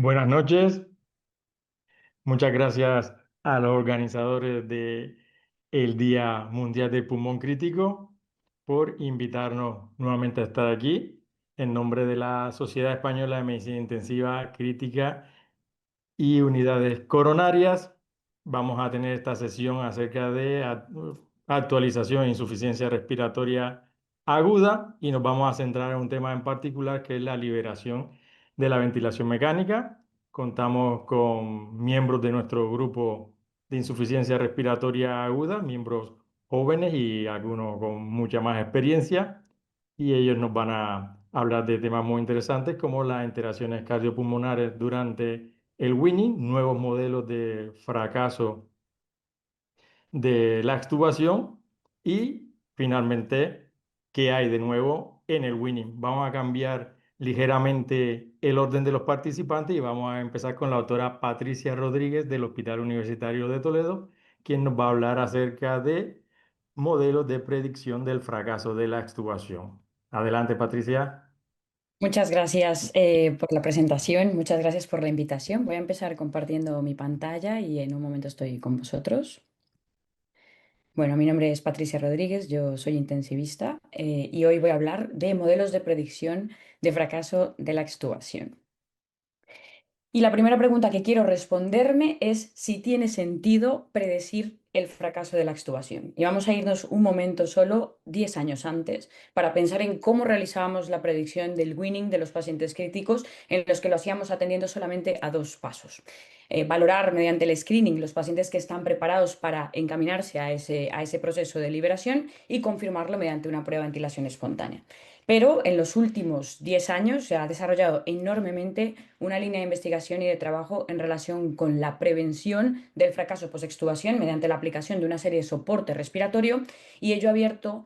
Buenas noches, muchas gracias a los organizadores de el Día Mundial del Pulmón Crítico por invitarnos nuevamente a estar aquí en nombre de la Sociedad Española de Medicina Intensiva Crítica y Unidades Coronarias. Vamos a tener esta sesión acerca de actualización e insuficiencia respiratoria aguda y nos vamos a centrar en un tema en particular que es la liberación de la ventilación mecánica. Contamos con miembros de nuestro grupo de insuficiencia respiratoria aguda, miembros jóvenes y algunos con mucha más experiencia, y ellos nos van a hablar de temas muy interesantes como las interacciones cardiopulmonares durante el winning, nuevos modelos de fracaso de la extubación y finalmente qué hay de nuevo en el winning. Vamos a cambiar ligeramente el orden de los participantes y vamos a empezar con la doctora Patricia Rodríguez del Hospital Universitario de Toledo, quien nos va a hablar acerca de modelos de predicción del fracaso de la extubación. Adelante, Patricia. Muchas gracias por la presentación, muchas gracias por la invitación. Voy a empezar compartiendo mi pantalla y en un momento estoy con vosotros. Bueno, mi nombre es Patricia Rodríguez, yo soy intensivista y hoy voy a hablar de modelos de predicción de fracaso de la extubación. Y la primera pregunta que quiero responderme es si tiene sentido predecir el fracaso de la extubación. Y vamos a irnos un momento solo 10 años antes para pensar en cómo realizábamos la predicción del winning de los pacientes críticos en los que lo hacíamos atendiendo solamente a dos pasos. Valorar mediante el screening los pacientes que están preparados para encaminarse a ese proceso de liberación y confirmarlo mediante una prueba de ventilación espontánea. Pero en los últimos 10 años se ha desarrollado enormemente una línea de investigación y de trabajo en relación con la prevención del fracaso post-extubación mediante la aplicación de una serie de soporte respiratorio, y ello ha abierto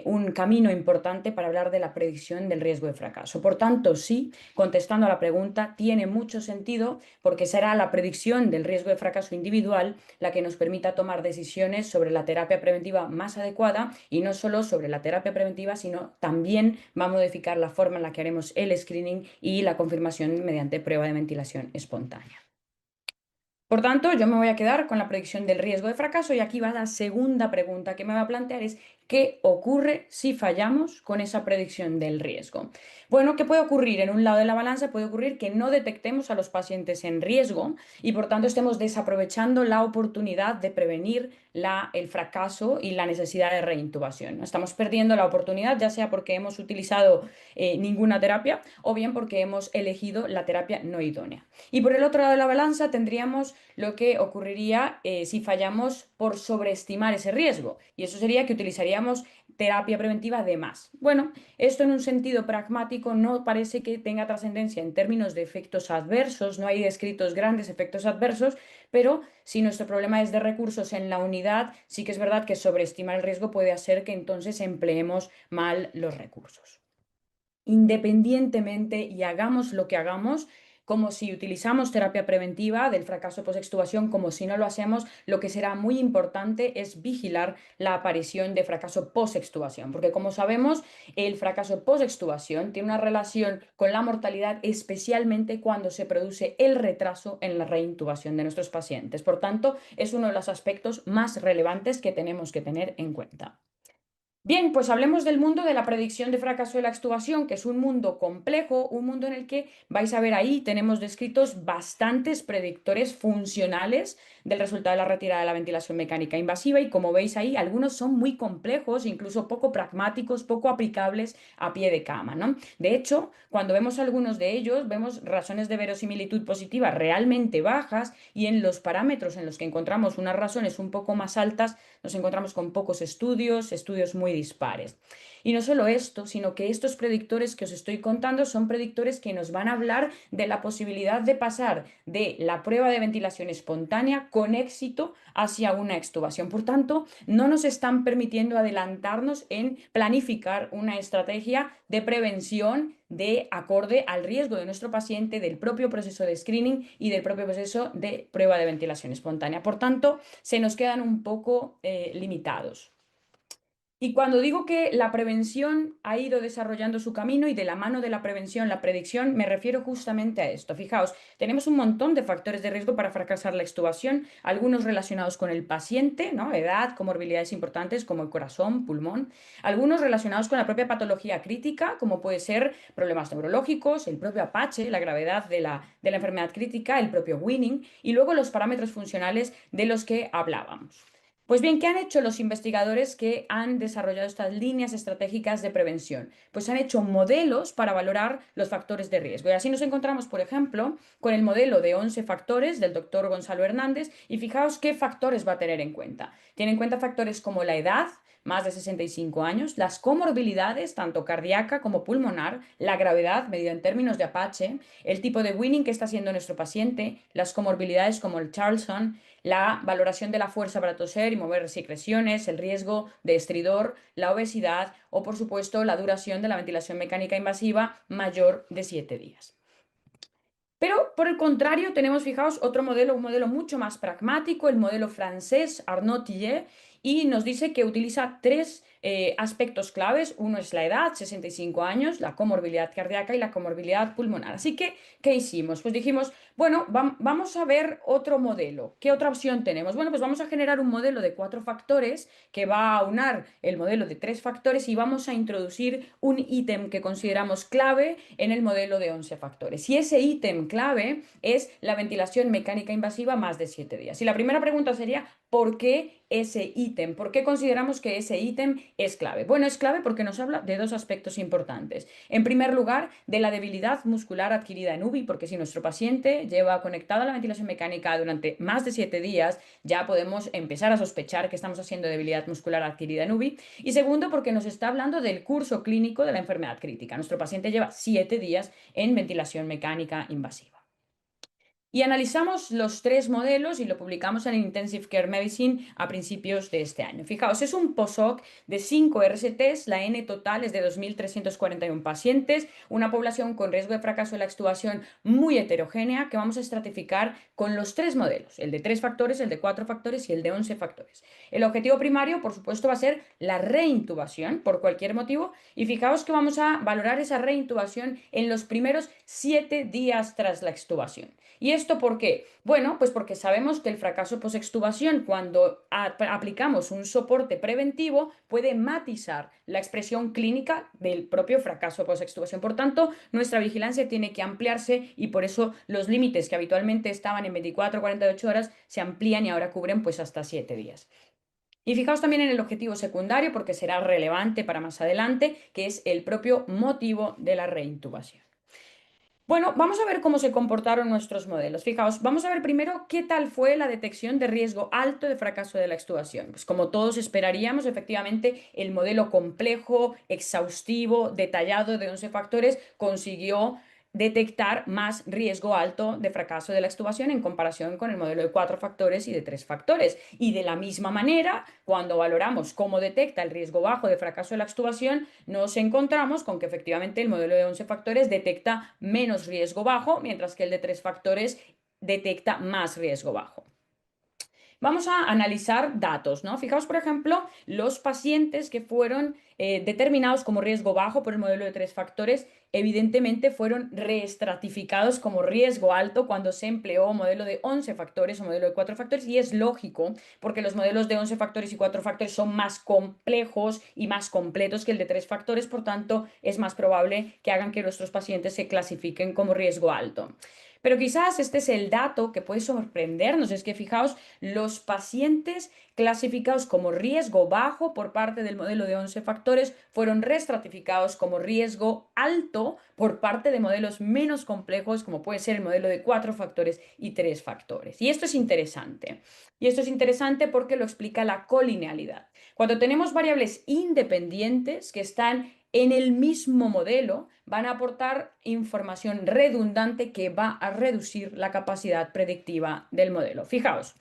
un camino importante para hablar de la predicción del riesgo de fracaso. Por tanto, sí, contestando a la pregunta, tiene mucho sentido porque será la predicción del riesgo de fracaso individual la que nos permita tomar decisiones sobre la terapia preventiva más adecuada, y no solo sobre la terapia preventiva, sino también va a modificar la forma en la que haremos el screening y la confirmación mediante prueba de ventilación espontánea. Por tanto, yo me voy a quedar con la predicción del riesgo de fracaso, y aquí va la segunda pregunta que me va a plantear: es ¿qué ocurre si fallamos con esa predicción del riesgo? Bueno, ¿qué puede ocurrir? En un lado de la balanza puede ocurrir que no detectemos a los pacientes en riesgo y por tanto estemos desaprovechando la oportunidad de prevenir el fracaso y la necesidad de reintubación. Estamos perdiendo la oportunidad, ya sea porque hemos utilizado ninguna terapia o bien porque hemos elegido la terapia no idónea. Y por el otro lado de la balanza tendríamos lo que ocurriría si fallamos por sobreestimar ese riesgo. Y eso sería que utilizaríamos terapia preventiva de más. Bueno, esto en un sentido pragmático no parece que tenga trascendencia en términos de efectos adversos, no hay descritos grandes efectos adversos, pero si nuestro problema es de recursos en la unidad, sí que es verdad que sobreestimar el riesgo puede hacer que entonces empleemos mal los recursos. Independientemente y hagamos lo que hagamos, como si utilizamos terapia preventiva del fracaso post-extubación, como si no lo hacemos, lo que será muy importante es vigilar la aparición de fracaso post-extubación, porque como sabemos, el fracaso post-extubación tiene una relación con la mortalidad, especialmente cuando se produce el retraso en la reintubación de nuestros pacientes. Por tanto, es uno de los aspectos más relevantes que tenemos que tener en cuenta. Bien, pues hablemos del mundo de la predicción de fracaso de la extubación, que es un mundo complejo, un mundo en el que vais a ver ahí, tenemos descritos bastantes predictores funcionales del resultado de la retirada de la ventilación mecánica invasiva, y como veis ahí, algunos son muy complejos, incluso poco pragmáticos, poco aplicables a pie de cama, ¿no? De hecho, cuando vemos algunos de ellos, vemos razones de verosimilitud positiva realmente bajas, y en los parámetros en los que encontramos unas razones un poco más altas, nos encontramos con pocos estudios, estudios muy dispares. Y no solo esto, sino que estos predictores que os estoy contando son predictores que nos van a hablar de la posibilidad de pasar de la prueba de ventilación espontánea con éxito hacia una extubación. Por tanto, no nos están permitiendo adelantarnos en planificar una estrategia de prevención de acorde al riesgo de nuestro paciente, del propio proceso de screening y del propio proceso de prueba de ventilación espontánea. Por tanto, se nos quedan un poco limitados. Y cuando digo que la prevención ha ido desarrollando su camino y de la mano de la prevención, la predicción, me refiero justamente a esto. Fijaos, tenemos un montón de factores de riesgo para fracasar la extubación, algunos relacionados con el paciente, ¿no? Edad, comorbilidades importantes como el corazón, pulmón, algunos relacionados con la propia patología crítica, como puede ser problemas neurológicos, el propio Apache, la gravedad de la enfermedad crítica, el propio Winning, y luego los parámetros funcionales de los que hablábamos. Pues bien, ¿qué han hecho los investigadores que han desarrollado estas líneas estratégicas de prevención? Pues han hecho modelos para valorar los factores de riesgo. Y así nos encontramos, por ejemplo, con el modelo de 11 factores del doctor Gonzalo Hernández y fijaos qué factores va a tener en cuenta. Tiene en cuenta factores como la edad, más de 65 años, las comorbilidades, tanto cardíaca como pulmonar, la gravedad, medida en términos de Apache, el tipo de Winning que está haciendo nuestro paciente, las comorbilidades como el Charlson, la valoración de la fuerza para toser y mover secreciones, el riesgo de estridor, la obesidad o, por supuesto, la duración de la ventilación mecánica invasiva mayor de 7 días. Pero por el contrario, tenemos, fijaos, otro modelo, un modelo mucho más pragmático, el modelo francés Arnaud Tillet, y nos dice que utiliza tres aspectos claves. Uno es la edad, 65 años, la comorbilidad cardíaca y la comorbilidad pulmonar. Así que, ¿qué hicimos? Pues dijimos, bueno, vamos a ver otro modelo. ¿Qué otra opción tenemos? Bueno, pues vamos a generar un modelo de 4 factores que va a aunar el modelo de 3 factores y vamos a introducir un ítem que consideramos clave en el modelo de 11 factores. Y ese ítem clave es la ventilación mecánica invasiva más de 7 días. Y la primera pregunta sería, ¿por qué ese ítem? ¿Por qué consideramos que ese ítem es clave? Bueno, es clave porque nos habla de dos aspectos importantes. En primer lugar, de la debilidad muscular adquirida en UBI, porque si nuestro paciente lleva conectado a la ventilación mecánica durante más de 7 días, ya podemos empezar a sospechar que estamos haciendo debilidad muscular adquirida en UBI. Y segundo, porque nos está hablando del curso clínico de la enfermedad crítica. Nuestro paciente lleva 7 días en ventilación mecánica invasiva. Y analizamos los tres modelos y lo publicamos en Intensive Care Medicine a principios de este año. Fijaos, es un POSOC de 5 RCTs, la N total es de 2.341 pacientes, una población con riesgo de fracaso de la extubación muy heterogénea que vamos a estratificar con los tres modelos, el de 3 factores, el de 4 factores y el de 11 factores. El objetivo primario, por supuesto, va a ser la reintubación por cualquier motivo y fijaos que vamos a valorar esa reintubación en los primeros 7 días tras la extubación. ¿Y esto por qué? Bueno, pues porque sabemos que el fracaso posextubación, cuando aplicamos un soporte preventivo, puede matizar la expresión clínica del propio fracaso posextubación. Por tanto, nuestra vigilancia tiene que ampliarse y por eso los límites que habitualmente estaban en 24 o 48 horas se amplían y ahora cubren pues hasta 7 días. Y fijaos también en el objetivo secundario, porque será relevante para más adelante, que es el propio motivo de la reintubación. Bueno, vamos a ver cómo se comportaron nuestros modelos. Fijaos, vamos a ver primero qué tal fue la detección de riesgo alto de fracaso de la extubación. Pues como todos esperaríamos, efectivamente, el modelo complejo, exhaustivo, detallado de 11 factores consiguió detectar más riesgo alto de fracaso de la extubación en comparación con el modelo de 4 factores y de 3 factores. Y de la misma manera, cuando valoramos cómo detecta el riesgo bajo de fracaso de la extubación, nos encontramos con que efectivamente el modelo de 11 factores detecta menos riesgo bajo, mientras que el de 3 factores detecta más riesgo bajo. Vamos a analizar datos, ¿no? Fijaos, por ejemplo, los pacientes que fueron determinados como riesgo bajo por el modelo de 3 factores, evidentemente fueron reestratificados como riesgo alto cuando se empleó modelo de 11 factores o modelo de 4 factores, y es lógico porque los modelos de 11 factores y 4 factores son más complejos y más completos que el de 3 factores, por tanto, es más probable que hagan que nuestros pacientes se clasifiquen como riesgo alto. Pero quizás este es el dato que puede sorprendernos, es que fijaos, los pacientes clasificados como riesgo bajo por parte del modelo de 11 factores fueron restratificados como riesgo alto por parte de modelos menos complejos, como puede ser el modelo de 4 factores y 3 factores. Y esto es interesante. Y esto es interesante porque lo explica la colinealidad. Cuando tenemos variables independientes que están en el mismo modelo, van a aportar información redundante que va a reducir la capacidad predictiva del modelo. Fijaos,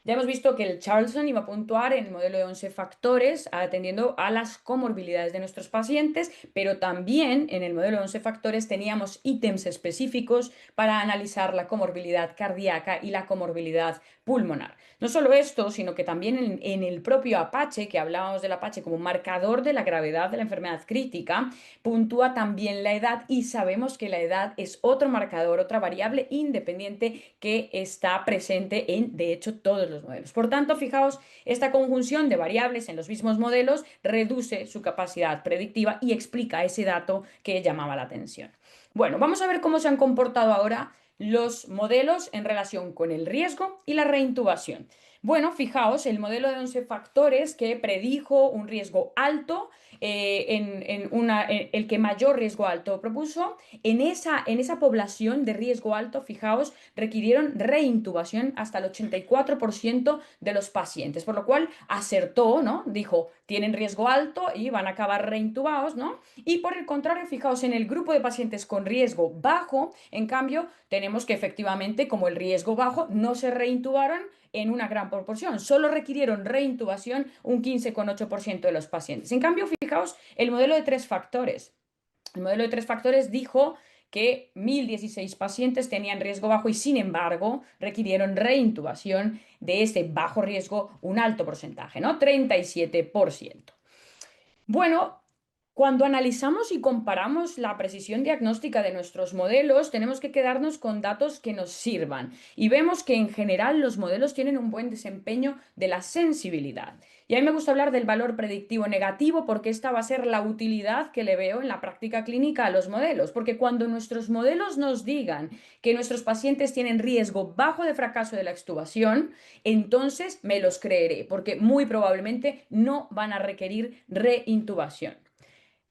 Ya hemos visto que el Charlson iba a puntuar en el modelo de 11 factores atendiendo a las comorbilidades de nuestros pacientes, pero también en el modelo de 11 factores teníamos ítems específicos para analizar la comorbilidad cardíaca y la comorbilidad pulmonar. No solo esto, sino que también en el propio Apache, que hablábamos del Apache como marcador de la gravedad de la enfermedad crítica, puntúa también la edad y sabemos que la edad es otro marcador, otra variable independiente que está presente en, de hecho, todos los modelos. Por tanto, fijaos, esta conjunción de variables en los mismos modelos reduce su capacidad predictiva y explica ese dato que llamaba la atención. Bueno, vamos a ver cómo se han comportado ahora los modelos en relación con el riesgo y la reintubación. Bueno, fijaos, el modelo de 11 factores que predijo un riesgo alto, el que mayor riesgo alto propuso, en esa población de riesgo alto, fijaos, requirieron reintubación hasta el 84% de los pacientes, por lo cual acertó, ¿no? Dijo, tienen riesgo alto y van a acabar reintubados, ¿no? Y por el contrario, fijaos, en el grupo de pacientes con riesgo bajo, en cambio, tenemos que efectivamente, como el riesgo bajo, no se reintubaron en una gran proporción, solo requirieron reintubación un 15,8% de los pacientes. En cambio, fijaos, el modelo de tres factores. El modelo de tres factores dijo que 1.016 pacientes tenían riesgo bajo y sin embargo requirieron reintubación de este bajo riesgo un alto porcentaje, ¿no? 37%. Bueno, cuando analizamos y comparamos la precisión diagnóstica de nuestros modelos, tenemos que quedarnos con datos que nos sirvan y vemos que en general los modelos tienen un buen desempeño de la sensibilidad. Y a mí me gusta hablar del valor predictivo negativo porque esta va a ser la utilidad que le veo en la práctica clínica a los modelos, porque cuando nuestros modelos nos digan que nuestros pacientes tienen riesgo bajo de fracaso de la extubación, entonces me los creeré, porque muy probablemente no van a requerir reintubación.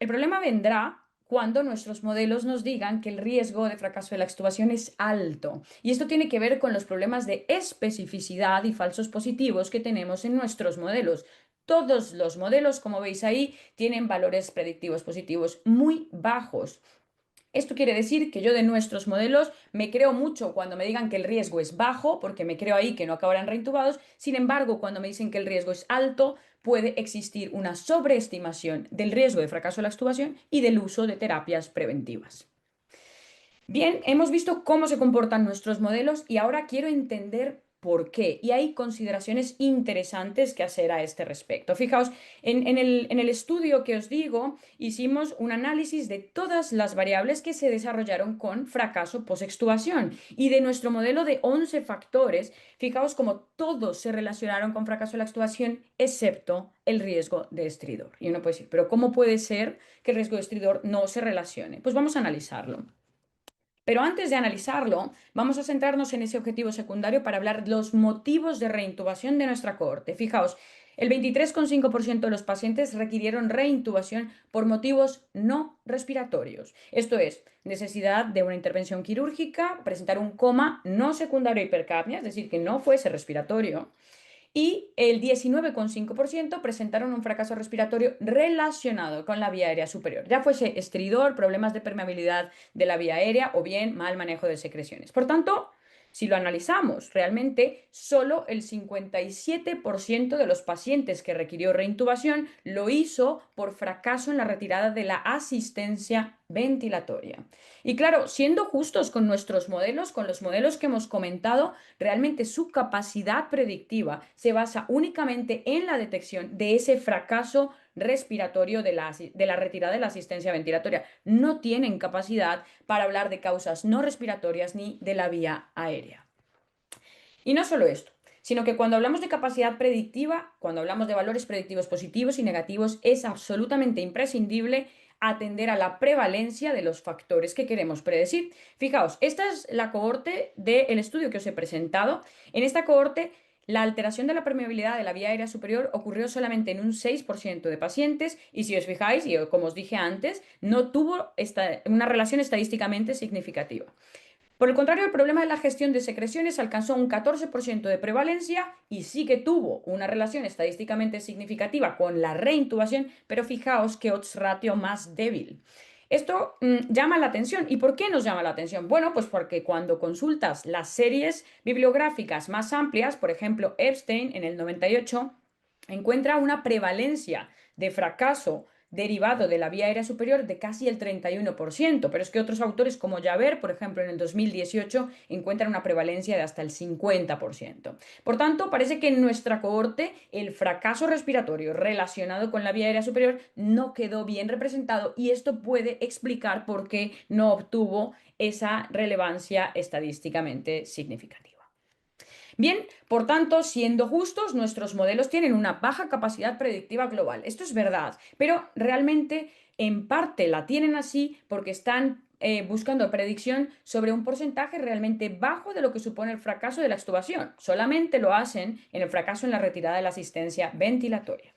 El problema vendrá cuando nuestros modelos nos digan que el riesgo de fracaso de la extubación es alto. Y esto tiene que ver con los problemas de especificidad y falsos positivos que tenemos en nuestros modelos. Todos los modelos, como veis ahí, tienen valores predictivos positivos muy bajos. Esto quiere decir que yo de nuestros modelos me creo mucho cuando me digan que el riesgo es bajo, porque me creo ahí que no acabarán reintubados. Sin embargo, cuando me dicen que el riesgo es alto, puede existir una sobreestimación del riesgo de fracaso de la extubación y del uso de terapias preventivas. Bien, hemos visto cómo se comportan nuestros modelos y ahora quiero entender por qué. Y hay consideraciones interesantes que hacer a este respecto. Fijaos, en el estudio que os digo, hicimos un análisis de todas las variables que se desarrollaron con fracaso post-extubación. Y de nuestro modelo de 11 factores, fijaos cómo todos se relacionaron con fracaso de la extubación, excepto el riesgo de estridor. Y uno puede decir, pero ¿cómo puede ser que el riesgo de estridor no se relacione? Pues vamos a analizarlo. Pero antes de analizarlo, vamos a centrarnos en ese objetivo secundario para hablar de los motivos de reintubación de nuestra cohorte. Fijaos, el 23,5% de los pacientes requirieron reintubación por motivos no respiratorios. Esto es, necesidad de una intervención quirúrgica, presentar un coma no secundario a hipercapnia, es decir, que no fuese respiratorio, y el 19,5% presentaron un fracaso respiratorio relacionado con la vía aérea superior, ya fuese estridor, problemas de permeabilidad de la vía aérea o bien mal manejo de secreciones. Por tanto, si lo analizamos, realmente solo el 57% de los pacientes que requirió reintubación lo hizo por fracaso en la retirada de la asistencia ventilatoria. Y claro, siendo justos con nuestros modelos, con los modelos que hemos comentado, realmente su capacidad predictiva se basa únicamente en la detección de ese fracaso respiratorio de la retirada de la asistencia ventilatoria. No tienen capacidad para hablar de causas no respiratorias ni de la vía aérea. Y no solo esto, sino que cuando hablamos de capacidad predictiva, cuando hablamos de valores predictivos positivos y negativos, es absolutamente imprescindible atender a la prevalencia de los factores que queremos predecir. Fijaos, esta es la cohorte del estudio que os he presentado. En esta cohorte, la alteración de la permeabilidad de la vía aérea superior ocurrió solamente en un 6% de pacientes y si os fijáis, y como os dije antes, no tuvo una relación estadísticamente significativa. Por el contrario, el problema de la gestión de secreciones alcanzó un 14% de prevalencia y sí que tuvo una relación estadísticamente significativa con la reintubación, pero fijaos qué odds ratio más débil. Esto llama la atención. ¿Y por qué nos llama la atención? Bueno, pues porque cuando consultas las series bibliográficas más amplias, por ejemplo, Epstein en el 98 encuentra una prevalencia de fracaso derivado de la vía aérea superior de casi el 31%, pero es que otros autores como Javert, por ejemplo, en el 2018 encuentran una prevalencia de hasta el 50%. Por tanto, parece que en nuestra cohorte el fracaso respiratorio relacionado con la vía aérea superior no quedó bien representado y esto puede explicar por qué no obtuvo esa relevancia estadísticamente significativa. Bien, por tanto, siendo justos, nuestros modelos tienen una baja capacidad predictiva global. Esto es verdad, pero realmente en parte la tienen así porque están buscando predicción sobre un porcentaje realmente bajo de lo que supone el fracaso de la extubación. Solamente lo hacen en el fracaso en la retirada de la asistencia ventilatoria.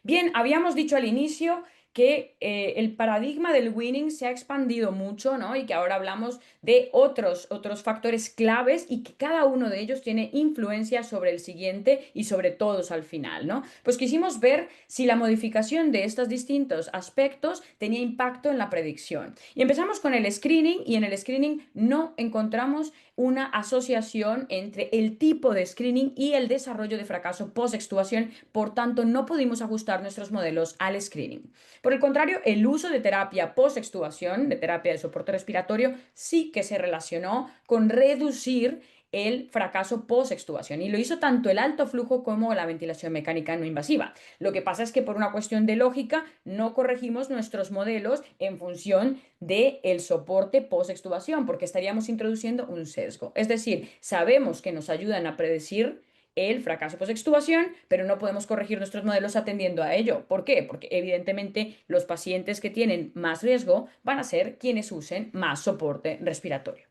Bien, habíamos dicho al inicio que el paradigma del winning se ha expandido mucho, ¿no? Y que ahora hablamos de otros factores claves y que cada uno de ellos tiene influencia sobre el siguiente y sobre todos al final, ¿no? Pues quisimos ver si la modificación de estos distintos aspectos tenía impacto en la predicción. Y empezamos con el screening y en el screening no encontramos una asociación entre el tipo de screening y el desarrollo de fracaso post-extubación, por tanto no pudimos ajustar nuestros modelos al screening. Por el contrario, el uso de terapia post-extubación, de terapia de soporte respiratorio, sí que se relacionó con reducir el fracaso post-extubación y lo hizo tanto el alto flujo como la ventilación mecánica no invasiva. Lo que pasa es que por una cuestión de lógica no corregimos nuestros modelos en función del soporte post-extubación porque estaríamos introduciendo un sesgo. Es decir, sabemos que nos ayudan a predecir el fracaso post-extubación, pero no podemos corregir nuestros modelos atendiendo a ello. ¿Por qué? Porque evidentemente los pacientes que tienen más riesgo van a ser quienes usen más soporte respiratorio.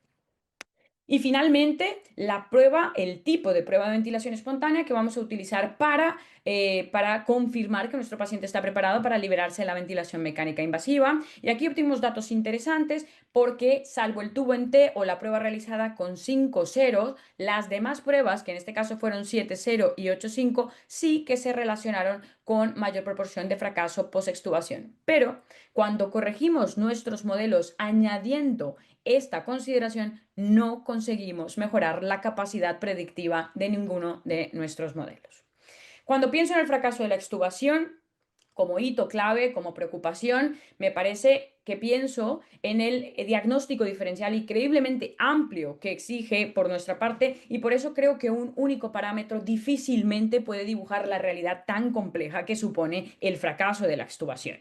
Y finalmente, la prueba, el tipo de prueba de ventilación espontánea que vamos a utilizar para confirmar que nuestro paciente está preparado para liberarse de la ventilación mecánica invasiva. Y aquí obtuvimos datos interesantes porque, salvo el tubo en T o la prueba realizada con 5 ceros, las demás pruebas, que en este caso fueron 7 0 y 8 5, sí que se relacionaron con mayor proporción de fracaso post-extubación. Pero cuando corregimos nuestros modelos añadiendo esta consideración, no conseguimos mejorar la capacidad predictiva de ninguno de nuestros modelos. Cuando pienso en el fracaso de la extubación, como hito clave, como preocupación, me parece que pienso en el diagnóstico diferencial increíblemente amplio que exige por nuestra parte y por eso creo que un único parámetro difícilmente puede dibujar la realidad tan compleja que supone el fracaso de la extubación.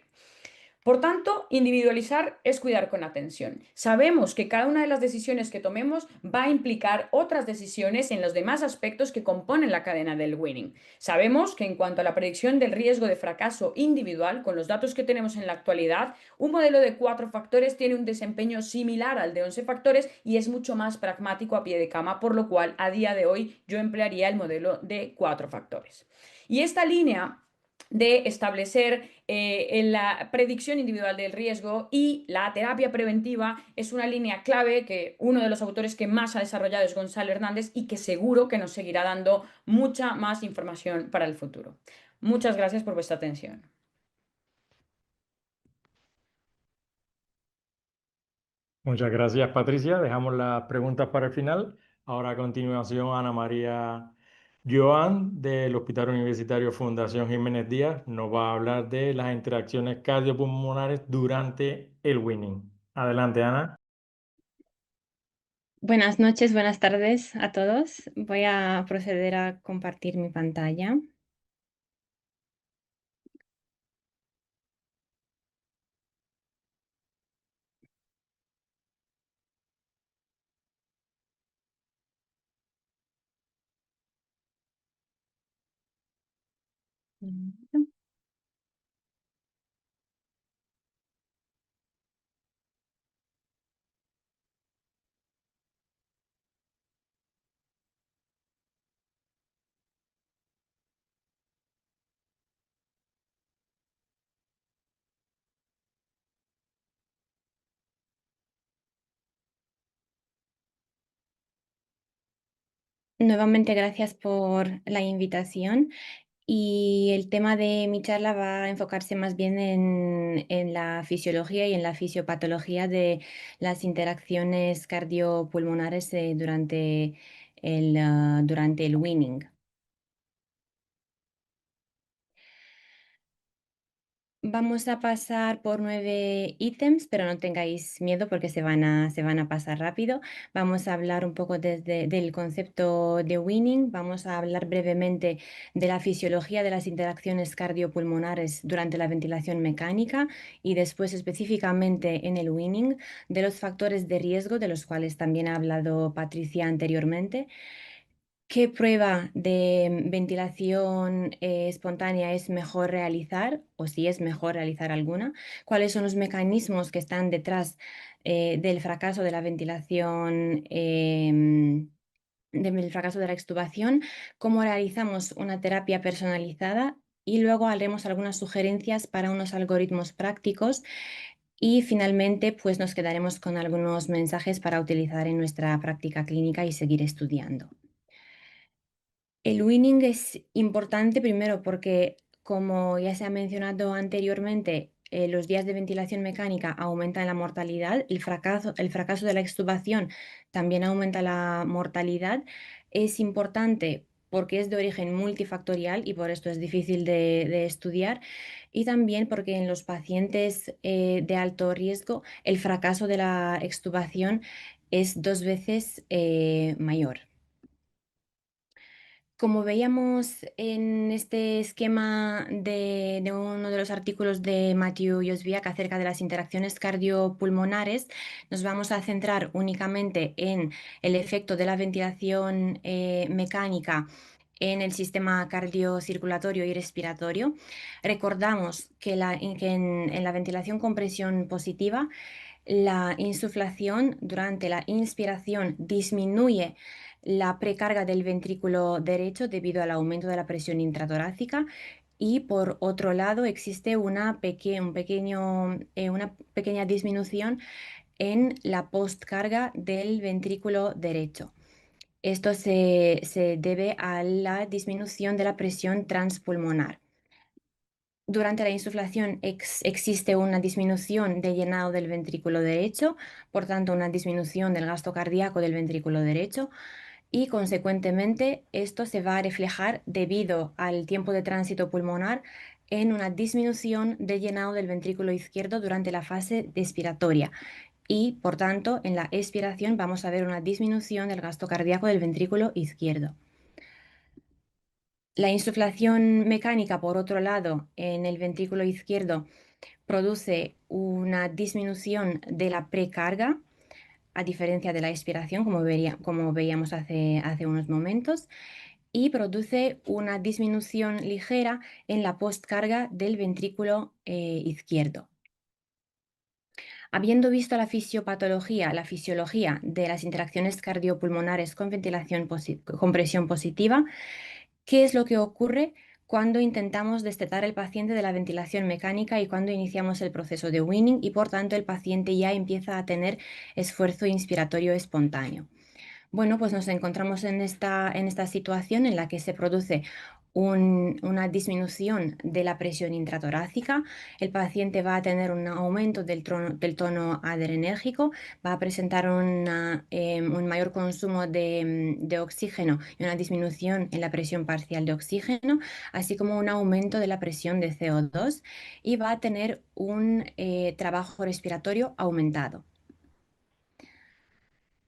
Por tanto, individualizar es cuidar con atención. Sabemos que cada una de las decisiones que tomemos va a implicar otras decisiones en los demás aspectos que componen la cadena del winning. Sabemos que en cuanto a la predicción del riesgo de fracaso individual, con los datos que tenemos en la actualidad, un modelo de 4 factores tiene un desempeño similar al de 11 factores y es mucho más pragmático a pie de cama, por lo cual a día de hoy yo emplearía el modelo de 4 factores. Y esta línea de establecer la predicción individual del riesgo y la terapia preventiva es una línea clave que uno de los autores que más ha desarrollado es Gonzalo Hernández y que seguro que nos seguirá dando mucha más información para el futuro. Muchas gracias por vuestra atención. Muchas gracias, Patricia. Dejamos las preguntas para el final. Ahora a continuación, Ana María Joan del Hospital Universitario Fundación Jiménez Díaz nos va a hablar de las interacciones cardiopulmonares durante el winning. Adelante, Ana. Buenas noches, buenas tardes a todos. Voy a proceder a compartir mi pantalla. Nuevamente, gracias por la invitación. y el tema de mi charla va a enfocarse más bien en la fisiología y en la fisiopatología de las interacciones cardiopulmonares durante el weaning. Vamos a pasar por 9 ítems, pero no tengáis miedo porque se van a pasar rápido. Vamos a hablar un poco del concepto de weaning. Vamos a hablar brevemente de la fisiología de las interacciones cardiopulmonares durante la ventilación mecánica y después específicamente en el weaning de los factores de riesgo de los cuales también ha hablado Patricia anteriormente. ¿Qué prueba de ventilación espontánea es mejor realizar o si es mejor realizar alguna? ¿Cuáles son los mecanismos que están detrás del fracaso de la ventilación, del fracaso de la extubación? ¿Cómo realizamos una terapia personalizada? Y luego haremos algunas sugerencias para unos algoritmos prácticos y finalmente pues nos quedaremos con algunos mensajes para utilizar en nuestra práctica clínica y seguir estudiando. El winning es importante primero porque, como ya se ha mencionado anteriormente, los días de ventilación mecánica aumentan la mortalidad, el fracaso de la extubación también aumenta la mortalidad. Es importante porque es de origen multifactorial y por esto es difícil de estudiar, y también porque en los pacientes de alto riesgo el fracaso de la extubación es 2 veces mayor. Como veíamos en este esquema de uno de los artículos de Matthew Josviak acerca de las interacciones cardiopulmonares, nos vamos a centrar únicamente en el efecto de la ventilación mecánica en el sistema cardiocirculatorio y respiratorio. Recordamos que en la ventilación con presión positiva, la insuflación durante la inspiración disminuye la precarga del ventrículo derecho debido al aumento de la presión intratorácica y por otro lado existe una pequeña disminución en la postcarga del ventrículo derecho. Esto se debe a la disminución de la presión transpulmonar. Durante la insuflación existe una disminución de llenado del ventrículo derecho, por tanto una disminución del gasto cardíaco del ventrículo derecho y consecuentemente esto se va a reflejar debido al tiempo de tránsito pulmonar en una disminución de llenado del ventrículo izquierdo durante la fase expiratoria y por tanto en la expiración vamos a ver una disminución del gasto cardíaco del ventrículo izquierdo. La insuflación mecánica, por otro lado, en el ventrículo izquierdo produce una disminución de la precarga, a diferencia de la expiración, como veíamos hace unos momentos, y produce una disminución ligera en la postcarga del ventrículo izquierdo. Habiendo visto la fisiopatología, la fisiología de las interacciones cardiopulmonares con con presión positiva, ¿qué es lo que ocurre cuando intentamos destetar al paciente de la ventilación mecánica y cuando iniciamos el proceso de weaning y por tanto el paciente ya empieza a tener esfuerzo inspiratorio espontáneo? Bueno, pues nos encontramos en esta situación en la que se produce una disminución de la presión intratorácica, el paciente va a tener un aumento del tono adrenérgico, va a presentar un mayor consumo de oxígeno y una disminución en la presión parcial de oxígeno, así como un aumento de la presión de CO2 y va a tener un trabajo respiratorio aumentado.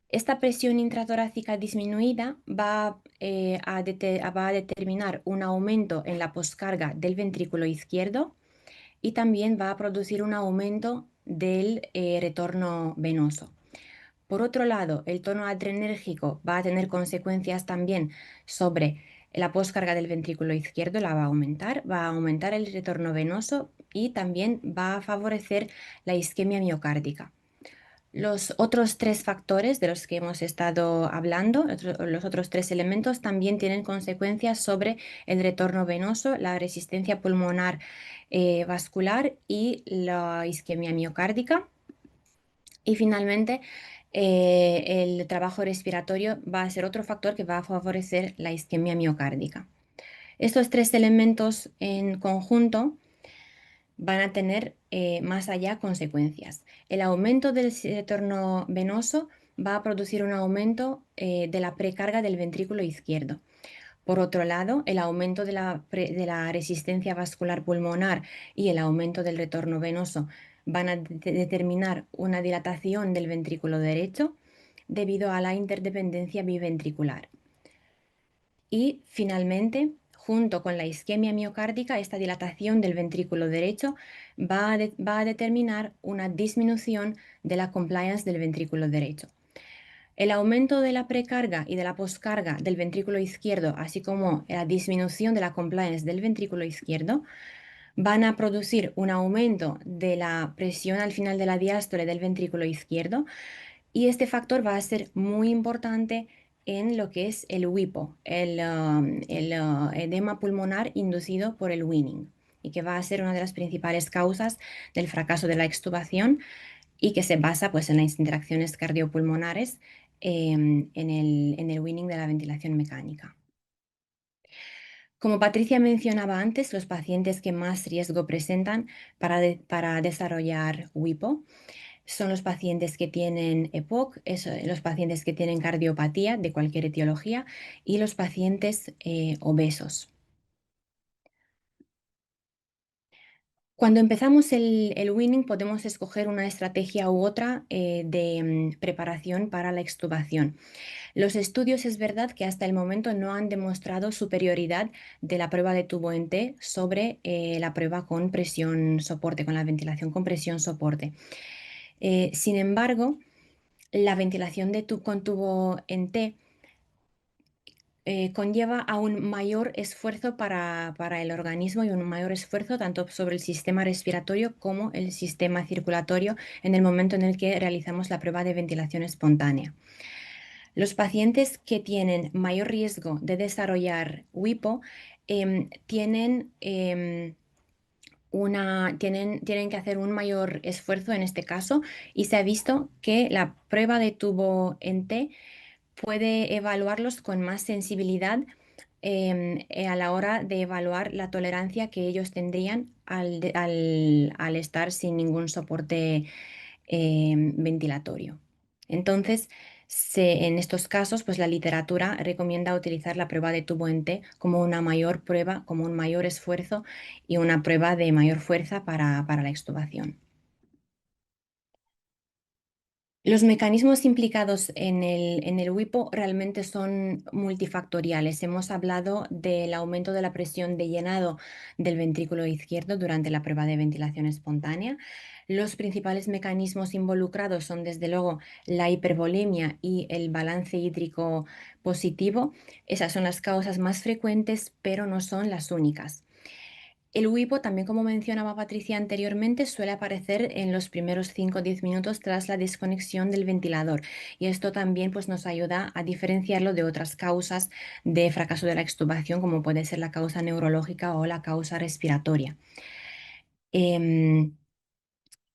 Esta presión intratorácica disminuida va a determinar un aumento en la poscarga del ventrículo izquierdo y también va a producir un aumento del retorno venoso. Por otro lado, el tono adrenérgico va a tener consecuencias también sobre la poscarga del ventrículo izquierdo, va a aumentar el retorno venoso y también va a favorecer la isquemia miocárdica. Los otros 3 factores de los que hemos estado hablando, los otros 3 elementos, también tienen consecuencias sobre el retorno venoso, la resistencia pulmonar vascular y la isquemia miocárdica. Y finalmente, el trabajo respiratorio va a ser otro factor que va a favorecer la isquemia miocárdica. Estos tres elementos en conjunto van a tener más allá consecuencias. El aumento del retorno venoso va a producir un aumento de la precarga del ventrículo izquierdo. Por otro lado, el aumento de la resistencia vascular pulmonar y el aumento del retorno venoso van a determinar una dilatación del ventrículo derecho debido a la interdependencia biventricular. Y finalmente, junto con la isquemia miocárdica, esta dilatación del ventrículo derecho va a determinar una disminución de la compliance del ventrículo derecho. El aumento de la precarga y de la poscarga del ventrículo izquierdo, así como la disminución de la compliance del ventrículo izquierdo, van a producir un aumento de la presión al final de la diástole del ventrículo izquierdo, y este factor va a ser muy importante en lo que es el WIPO, el edema pulmonar inducido por el winning, y que va a ser una de las principales causas del fracaso de la extubación y que se basa pues, en las interacciones cardiopulmonares en el winning de la ventilación mecánica. Como Patricia mencionaba antes, los pacientes que más riesgo presentan para desarrollar WIPO son los pacientes que tienen EPOC, los pacientes que tienen cardiopatía de cualquier etiología y los pacientes obesos. Cuando empezamos el winning podemos escoger una estrategia u otra de preparación para la extubación. Los estudios es verdad que hasta el momento no han demostrado superioridad de la prueba de tubo en T sobre la prueba con presión soporte, con la ventilación con presión soporte. Sin embargo, la ventilación con tubo en T conlleva a un mayor esfuerzo para el organismo y un mayor esfuerzo tanto sobre el sistema respiratorio como el sistema circulatorio en el momento en el que realizamos la prueba de ventilación espontánea. Los pacientes que tienen mayor riesgo de desarrollar WIPO tienen tienen que hacer un mayor esfuerzo en este caso, y se ha visto que la prueba de tubo en T puede evaluarlos con más sensibilidad a la hora de evaluar la tolerancia que ellos tendrían al estar sin ningún soporte ventilatorio. Entonces, en estos casos, pues la literatura recomienda utilizar la prueba de tubo en T como una mayor prueba, como un mayor esfuerzo y una prueba de mayor fuerza para la extubación. Los mecanismos implicados en el WIPO realmente son multifactoriales. Hemos hablado del aumento de la presión de llenado del ventrículo izquierdo durante la prueba de ventilación espontánea. Los principales mecanismos involucrados son, desde luego, la hipervolemia y el balance hídrico positivo. Esas son las causas más frecuentes, pero no son las únicas. El WIPO, también como mencionaba Patricia anteriormente, suele aparecer en los primeros 5 o 10 minutos tras la desconexión del ventilador, y esto también pues, nos ayuda a diferenciarlo de otras causas de fracaso de la extubación, como puede ser la causa neurológica o la causa respiratoria.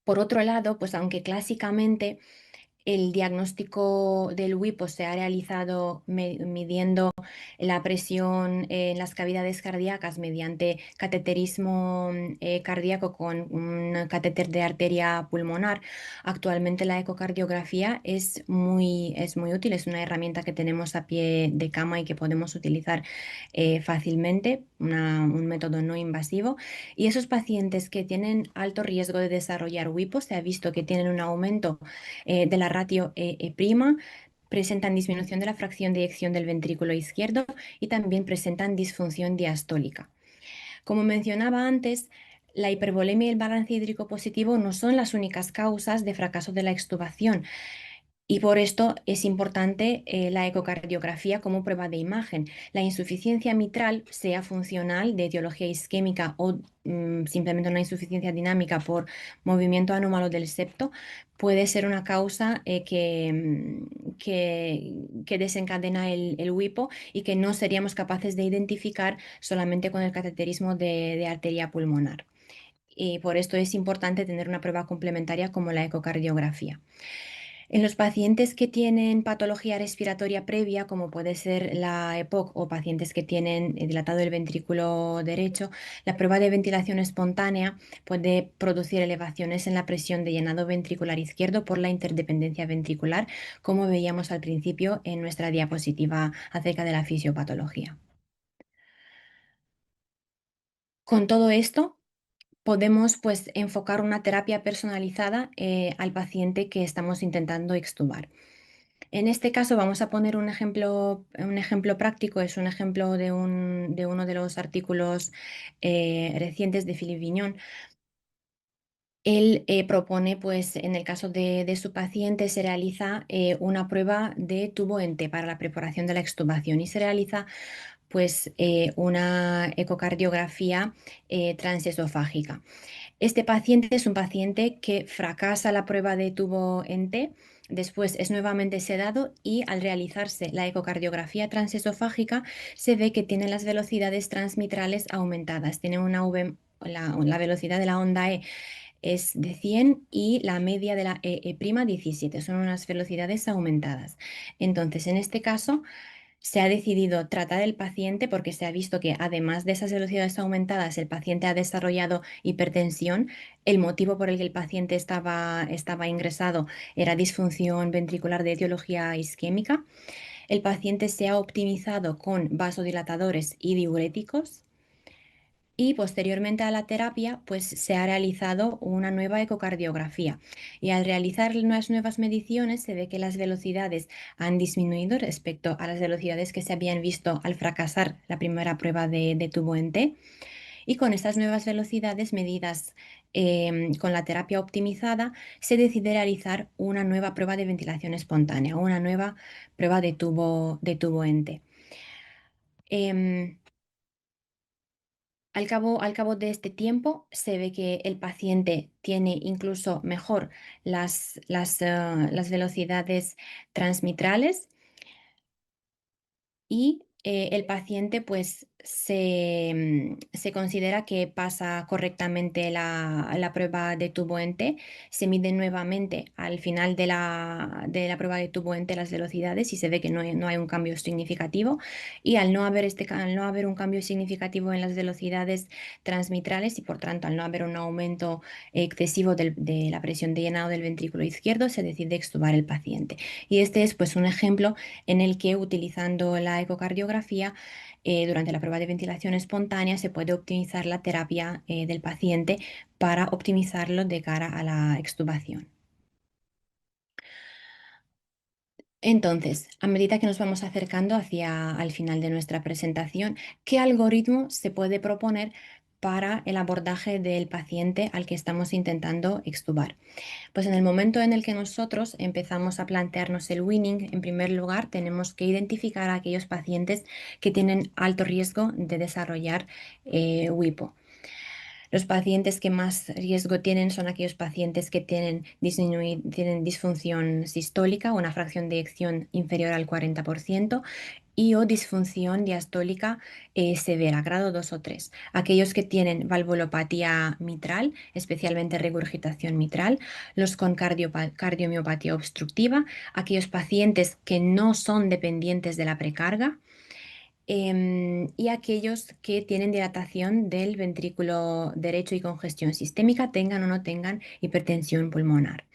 Por otro lado, pues aunque clásicamente el diagnóstico del WIPO se ha realizado midiendo la presión en las cavidades cardíacas mediante cateterismo cardíaco con un catéter de arteria pulmonar. Actualmente la ecocardiografía es muy útil, es una herramienta que tenemos a pie de cama y que podemos utilizar fácilmente, un método no invasivo. Y esos pacientes que tienen alto riesgo de desarrollar WIPO, se ha visto que tienen un aumento de la ratio E', presentan disminución de la fracción de eyección del ventrículo izquierdo y también presentan disfunción diastólica. Como mencionaba antes, la hipervolemia y el balance hídrico positivo no son las únicas causas de fracaso de la extubación. Y por esto es importante la ecocardiografía como prueba de imagen. La insuficiencia mitral, sea funcional de etiología isquémica o simplemente una insuficiencia dinámica por movimiento anómalo del septo, puede ser una causa que desencadena el WIPO y que no seríamos capaces de identificar solamente con el cateterismo de arteria pulmonar. Y por esto es importante tener una prueba complementaria como la ecocardiografía. En los pacientes que tienen patología respiratoria previa, como puede ser la EPOC, o pacientes que tienen dilatado el ventrículo derecho, la prueba de ventilación espontánea puede producir elevaciones en la presión de llenado ventricular izquierdo por la interdependencia ventricular, como veíamos al principio en nuestra diapositiva acerca de la fisiopatología. Con todo esto, podemos pues enfocar una terapia personalizada al paciente que estamos intentando extubar. En este caso vamos a poner un ejemplo práctico, es un ejemplo de uno de los artículos recientes de Philippe Vignon. Él propone, pues, en el caso de su paciente, se realiza una prueba de tubo en T para la preparación de la extubación y se realiza, pues, una ecocardiografía transesofágica. Este paciente es un paciente que fracasa la prueba de tubo en T, después es nuevamente sedado y al realizarse la ecocardiografía transesofágica se ve que tiene las velocidades transmitrales aumentadas. Tiene una la velocidad de la onda E es de 100 y la media de la EE' 17. Son unas velocidades aumentadas. Entonces, en este caso, se ha decidido tratar el paciente porque se ha visto que además de esas velocidades aumentadas, el paciente ha desarrollado hipertensión. El motivo por el que el paciente estaba ingresado era disfunción ventricular de etiología isquémica. El paciente se ha optimizado con vasodilatadores y diuréticos. Y posteriormente a la terapia, pues se ha realizado una nueva ecocardiografía. Y al realizar unas nuevas mediciones, se ve que las velocidades han disminuido respecto a las velocidades que se habían visto al fracasar la primera prueba de tubo en T. Y con estas nuevas velocidades medidas con la terapia optimizada, se decide realizar una nueva prueba de ventilación espontánea, una nueva prueba de tubo en T. Em, al cabo de este tiempo se ve que el paciente tiene incluso mejor las velocidades transmitrales y el paciente pues se considera que pasa correctamente la prueba de tubo en T. Se mide nuevamente al final de la prueba de tubo en T las velocidades y se ve que no hay un cambio significativo. Y al no haber un cambio significativo en las velocidades transmitrales y por tanto al no haber un aumento excesivo de la presión de llenado del ventrículo izquierdo, se decide extubar el paciente. Y este es pues un ejemplo en el que utilizando la ecocardiografía durante la prueba de ventilación espontánea se puede optimizar la terapia del paciente para optimizarlo de cara a la extubación. Entonces, a medida que nos vamos acercando hacia al final de nuestra presentación, ¿qué algoritmo se puede proponer para el abordaje del paciente al que estamos intentando extubar? Pues en el momento en el que nosotros empezamos a plantearnos el winning, en primer lugar tenemos que identificar a aquellos pacientes que tienen alto riesgo de desarrollar WIPO. Los pacientes que más riesgo tienen son aquellos pacientes que tienen disfunción sistólica, una fracción de eyección inferior al 40%, y o disfunción diastólica severa, grado 2 o 3. Aquellos que tienen valvulopatía mitral, especialmente regurgitación mitral, los con cardiomiopatía obstructiva, aquellos pacientes que no son dependientes de la precarga, y aquellos que tienen dilatación del ventrículo derecho y congestión sistémica, tengan o no tengan hipertensión pulmonar.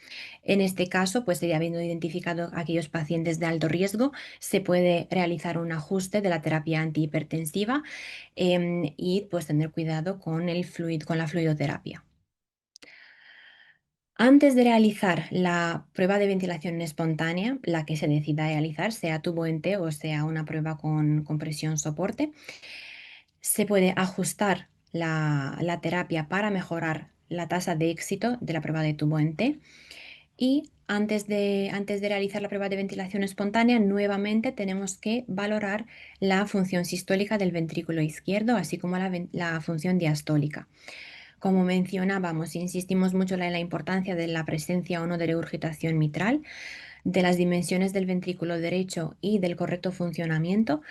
En este caso, pues habiendo identificado aquellos pacientes de alto riesgo, se puede realizar un ajuste de la terapia antihipertensiva y pues tener cuidado con con la fluidoterapia. Antes de realizar la prueba de ventilación espontánea, la que se decida realizar, sea tubo en T o sea una prueba con presión soporte, se puede ajustar la terapia para mejorar la tasa de éxito de la prueba de tubo en T. Y antes de realizar la prueba de ventilación espontánea, nuevamente tenemos que valorar la función sistólica del ventrículo izquierdo, así como la función diastólica. Como mencionábamos, insistimos mucho en la importancia de la presencia o no de regurgitación mitral, de las dimensiones del ventrículo derecho y del correcto funcionamiento.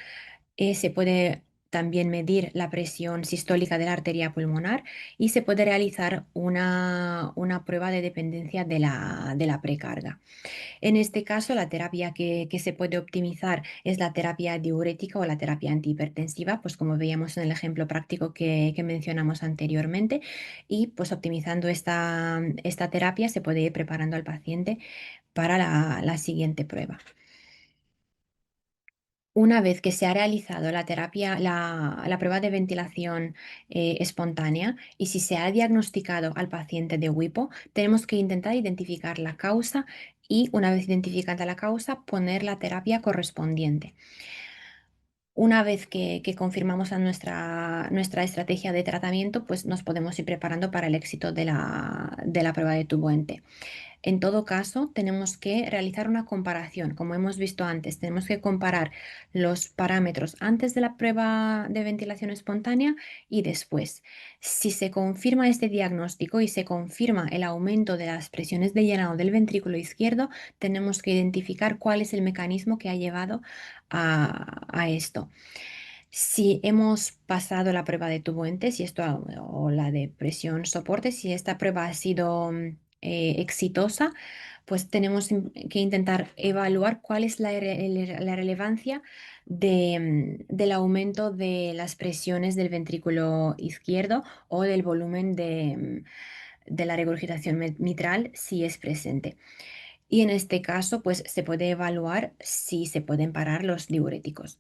Se puede también medir la presión sistólica de la arteria pulmonar y se puede realizar una prueba de dependencia de la precarga. En este caso, la terapia que se puede optimizar es la terapia diurética o la terapia antihipertensiva, pues como veíamos en el ejemplo práctico que mencionamos anteriormente, y pues optimizando esta terapia se puede ir preparando al paciente para la siguiente prueba. Una vez que se ha realizado la terapia, la prueba de ventilación espontánea y si se ha diagnosticado al paciente de WIPO, tenemos que intentar identificar la causa y una vez identificada la causa, poner la terapia correspondiente. Una vez que confirmamos nuestra estrategia de tratamiento, pues nos podemos ir preparando para el éxito de la prueba de tubo en T. En todo caso, tenemos que realizar una comparación. Como hemos visto antes, tenemos que comparar los parámetros antes de la prueba de ventilación espontánea y después. Si se confirma este diagnóstico y se confirma el aumento de las presiones de llenado del ventrículo izquierdo, tenemos que identificar cuál es el mecanismo que ha llevado a esto. Si hemos pasado la prueba de tubo en T, si esto, o la de presión soporte, si esta prueba ha sido exitosa, pues tenemos que intentar evaluar cuál es la relevancia del aumento de las presiones del ventrículo izquierdo o del volumen de la regurgitación mitral si es presente. Y en este caso, pues se puede evaluar si se pueden parar los diuréticos.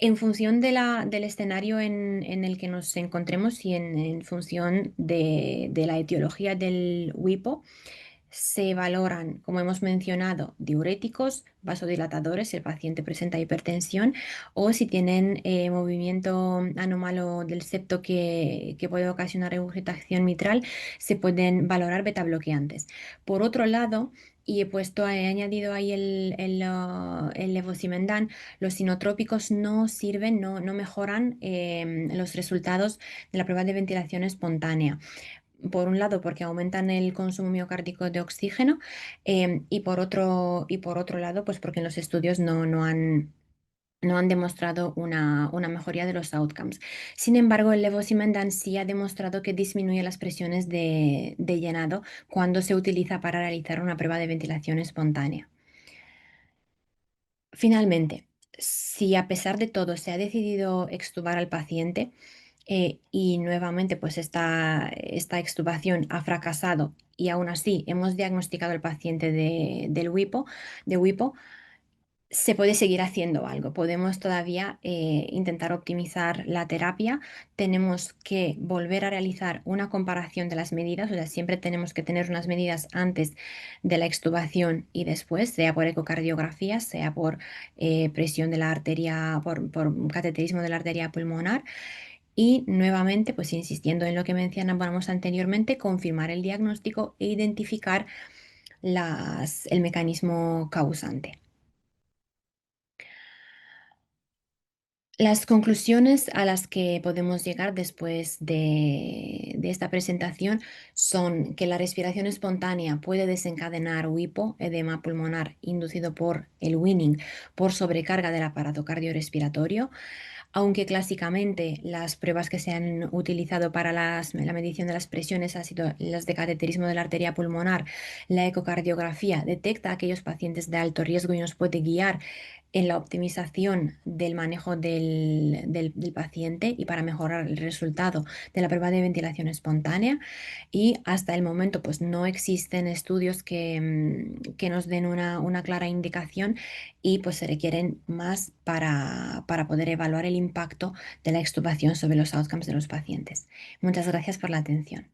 En función del escenario en el que nos encontremos y en función de la etiología del WIPO, se valoran, como hemos mencionado, diuréticos, vasodilatadores, si el paciente presenta hipertensión, o si tienen movimiento anómalo del septo que puede ocasionar regurgitación mitral, se pueden valorar betabloqueantes. Por otro lado, y he añadido ahí el levosimendan, los inotrópicos no sirven, no mejoran los resultados de la prueba de ventilación espontánea. Por un lado, porque aumentan el consumo miocárdico de oxígeno y por otro lado, pues porque en los estudios no han demostrado una mejoría de los outcomes. Sin embargo, el levosimendan sí ha demostrado que disminuye las presiones de llenado cuando se utiliza para realizar una prueba de ventilación espontánea. Finalmente, si a pesar de todo se ha decidido extubar al paciente y nuevamente pues esta extubación ha fracasado y aún así hemos diagnosticado al paciente de WIPO, se puede seguir haciendo algo. Podemos todavía intentar optimizar la terapia. Tenemos que volver a realizar una comparación de las medidas, o sea, siempre tenemos que tener unas medidas antes de la extubación y después, sea por ecocardiografía, sea por presión de la arteria, por cateterismo de la arteria pulmonar. Y nuevamente, pues insistiendo en lo que mencionábamos anteriormente, confirmar el diagnóstico e identificar el mecanismo causante. Las conclusiones a las que podemos llegar después de esta presentación son que la respiración espontánea puede desencadenar WIPO, edema pulmonar inducido por el winning, por sobrecarga del aparato cardiorrespiratorio. Aunque clásicamente las pruebas que se han utilizado para la medición de las presiones han sido las de cateterismo de la arteria pulmonar, la ecocardiografía detecta a aquellos pacientes de alto riesgo y nos puede guiar en la optimización del manejo del paciente y para mejorar el resultado de la prueba de ventilación espontánea. Y hasta el momento pues no existen estudios que nos den una clara indicación y pues se requieren más para poder evaluar el impacto de la extubación sobre los outcomes de los pacientes. Muchas gracias por la atención.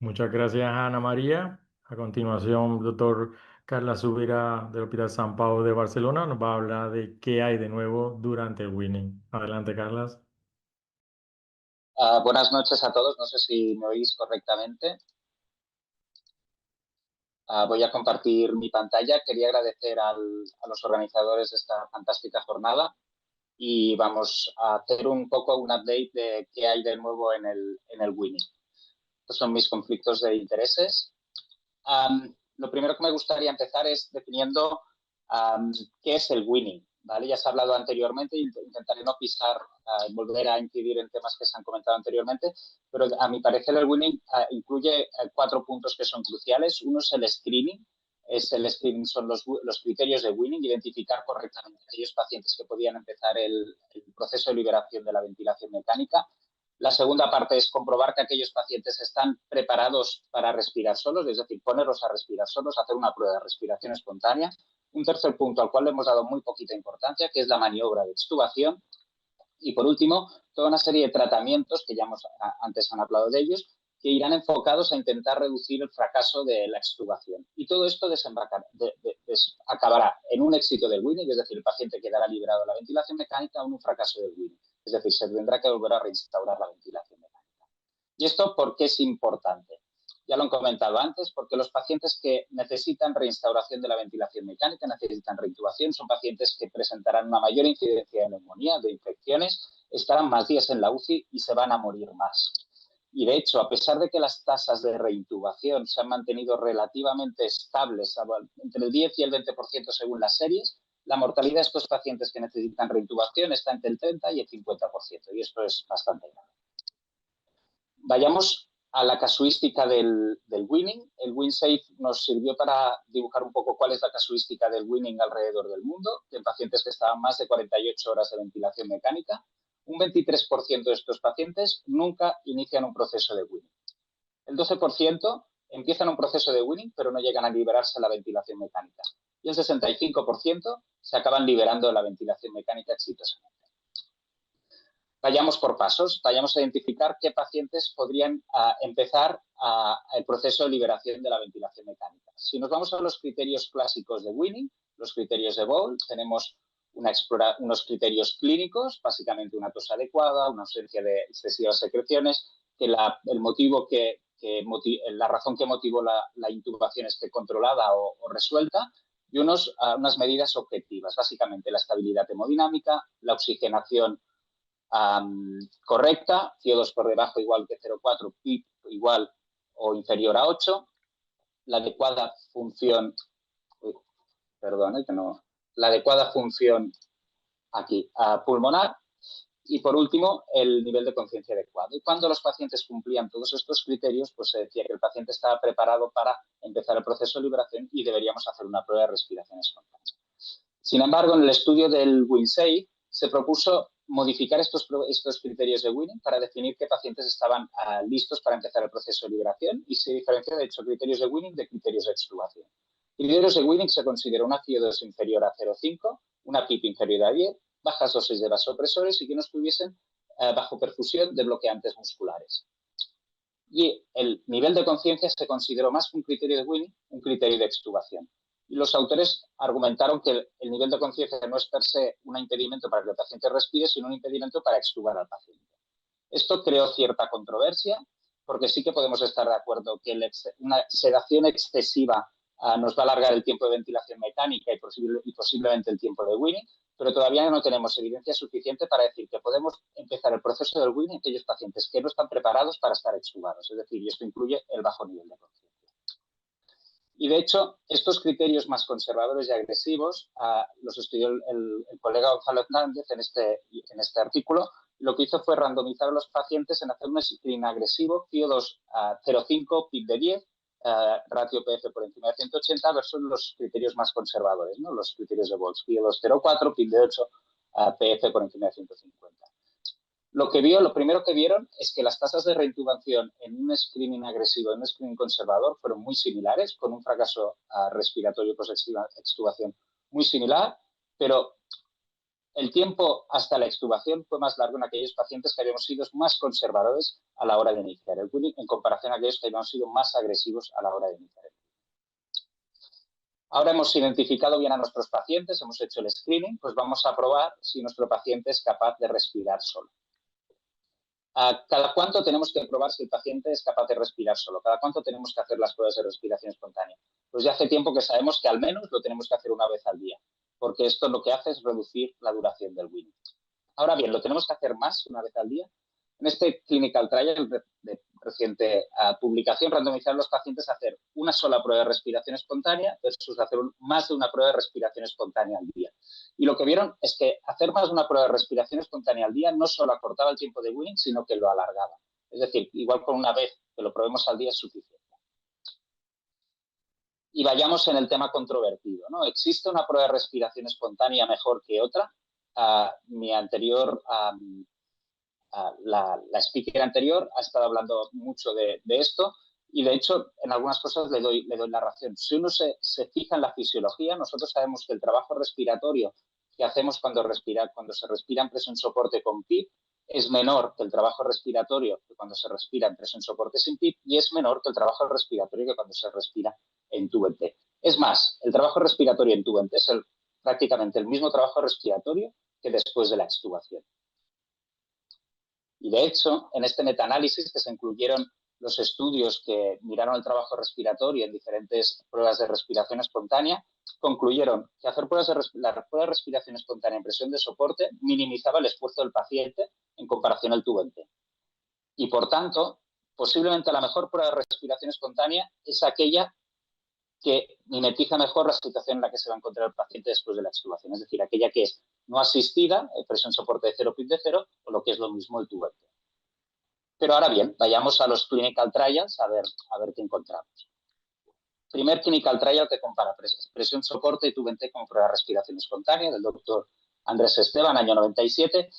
Muchas gracias, Ana María. A continuación, doctor Carla Subira del Hospital San Pau de Barcelona nos va a hablar de qué hay de nuevo durante el Winning. Adelante, Carlas. Buenas noches a todos. No sé si me oís correctamente. Voy a compartir mi pantalla. Quería agradecer a los organizadores de esta fantástica jornada y vamos a hacer un poco un update de qué hay de nuevo en el Winning. Estos son mis conflictos de intereses. Lo primero que me gustaría empezar es definiendo qué es el Winning. ¿vale? Ya se ha hablado anteriormente y intentaré no volver a incidir en temas que se han comentado anteriormente, pero a mi parecer el winning incluye 4 puntos que son cruciales. Uno es el screening. Son los criterios de winning, identificar correctamente aquellos pacientes que podían empezar el proceso de liberación de la ventilación mecánica. La segunda parte es comprobar que aquellos pacientes están preparados para respirar solos, es decir, ponerlos a respirar solos, hacer una prueba de respiración espontánea. Un tercer punto al cual le hemos dado muy poquita importancia, que es la maniobra de extubación. Y, por último, toda una serie de tratamientos, que ya antes han hablado de ellos, que irán enfocados a intentar reducir el fracaso de la extubación. Y todo esto acabará en un éxito del winning, es decir, el paciente quedará liberado de la ventilación mecánica o en un fracaso del winning. Es decir, se tendrá que volver a reinstaurar la ventilación mecánica. ¿Y esto por qué es importante? Ya lo han comentado antes, porque los pacientes que necesitan reinstauración de la ventilación mecánica, necesitan reintubación, son pacientes que presentarán una mayor incidencia de neumonía, de infecciones, estarán más días en la UCI y se van a morir más. Y, de hecho, a pesar de que las tasas de reintubación se han mantenido relativamente estables, entre el 10 y el 20% según las series, la mortalidad de estos pacientes que necesitan reintubación está entre el 30 y el 50%, y esto es bastante grave. Vayamos a la casuística del winning. El WinSafe nos sirvió para dibujar un poco cuál es la casuística del winning alrededor del mundo, en pacientes que estaban más de 48 horas de ventilación mecánica. Un 23% de estos pacientes nunca inician un proceso de winning. El 12% empiezan un proceso de winning, pero no llegan a liberarse de la ventilación mecánica. Y el 65% se acaban liberando de la ventilación mecánica exitosamente. Vayamos por pasos, vayamos a identificar qué pacientes podrían empezar el proceso de liberación de la ventilación mecánica. Si nos vamos a los criterios clásicos de winning, los criterios de Ball, tenemos unos criterios clínicos, básicamente una tos adecuada, una ausencia de excesivas secreciones, que la razón que motivó la intubación esté controlada o resuelta, y unas medidas objetivas, básicamente la estabilidad hemodinámica, la oxigenación correcta, CO2 por debajo igual que 0,4, PIB igual o inferior a 8, la adecuada función, la adecuada función aquí pulmonar y, por último, el nivel de conciencia adecuado. Y cuando los pacientes cumplían todos estos criterios, pues se decía que el paciente estaba preparado para empezar el proceso de liberación y deberíamos hacer una prueba de respiración espontánea. Sin embargo, en el estudio del WinSafe se propuso modificar estos criterios de winning para definir qué pacientes estaban listos para empezar el proceso de liberación y se diferencia, de hecho, criterios de winning de criterios de extubación. Criterios de winning se considera una CO2 inferior a 0,5, una PIP inferior a 10, bajas dosis de vasopresores y que no estuviesen bajo perfusión de bloqueantes musculares. Y el nivel de conciencia se consideró más que un criterio de winning, un criterio de extubación. Y los autores argumentaron que el nivel de conciencia no es per se un impedimento para que el paciente respire, sino un impedimento para extubar al paciente. Esto creó cierta controversia, porque sí que podemos estar de acuerdo que una sedación excesiva nos va a alargar el tiempo de ventilación mecánica y posiblemente el tiempo de winning, pero todavía no tenemos evidencia suficiente para decir que podemos empezar el proceso del winning en aquellos pacientes que no están preparados para estar extubados. Es decir, y esto incluye el bajo nivel de conciencia. Y, de hecho, estos criterios más conservadores y agresivos los estudió el colega Gonzalo Hernández en este artículo. Lo que hizo fue randomizar a los pacientes en hacer un screen agresivo, CO2 0,5, PIB de 10, ratio PF por encima de 180 versus los criterios más conservadores, ¿no? Los criterios de Boltz, CO2 0,4, PIB de 8, PF por encima de 150. Lo primero que vieron es que las tasas de reintubación en un screening agresivo y en un screening conservador fueron muy similares, con un fracaso respiratorio post-extubación muy similar, pero el tiempo hasta la extubación fue más largo en aquellos pacientes que habíamos sido más conservadores a la hora de iniciar el winning en comparación a aquellos que habíamos sido más agresivos a la hora de iniciar el winning. Ahora hemos identificado bien a nuestros pacientes, hemos hecho el screening, pues vamos a probar si nuestro paciente es capaz de respirar solo. ¿Cada cuánto tenemos que probar si el paciente es capaz de respirar solo? ¿Cada cuánto tenemos que hacer las pruebas de respiración espontánea? Pues ya hace tiempo que sabemos que al menos lo tenemos que hacer una vez al día, porque esto lo que hace es reducir la duración del winning. Ahora bien, ¿lo tenemos que hacer más una vez al día? En este clinical trial de reciente publicación, randomizaron a los pacientes a hacer una sola prueba de respiración espontánea versus hacer más de una prueba de respiración espontánea al día. Y lo que vieron es que hacer más de una prueba de respiración espontánea al día no solo acortaba el tiempo de weaning, sino que lo alargaba. Es decir, igual con una vez que lo probemos al día es suficiente. Y vayamos en el tema controvertido, ¿no? ¿Existe una prueba de respiración espontánea mejor que otra? Mi anterior, la speaker anterior ha estado hablando mucho de esto y, de hecho, en algunas cosas le doy la razón. Si uno se fija en la fisiología, nosotros sabemos que el trabajo respiratorio que hacemos cuando se respira en presión soporte con PIP es menor que el trabajo respiratorio que cuando se respira en presión soporte sin PIP y es menor que el trabajo respiratorio que cuando se respira en TUVT. Es más, el trabajo respiratorio en TUVT es prácticamente el mismo trabajo respiratorio que después de la extubación. Y, de hecho, en este metaanálisis que se incluyeron los estudios que miraron el trabajo respiratorio en diferentes pruebas de respiración espontánea, concluyeron que hacer la prueba de respiración espontánea en presión de soporte minimizaba el esfuerzo del paciente en comparación al TUVT. Y, por tanto, posiblemente la mejor prueba de respiración espontánea es aquella que mimetiza mejor la situación en la que se va a encontrar el paciente después de la extubación, es decir, aquella que es no asistida, presión soporte de 0, PIP de 0, o lo que es lo mismo el TUVT. Pero ahora bien, vayamos a los clinical trials a ver qué encontramos. Primer clinical trial que compara presión soporte y TUVT como prueba de respiración espontánea, del doctor Andrés Esteban, año 97.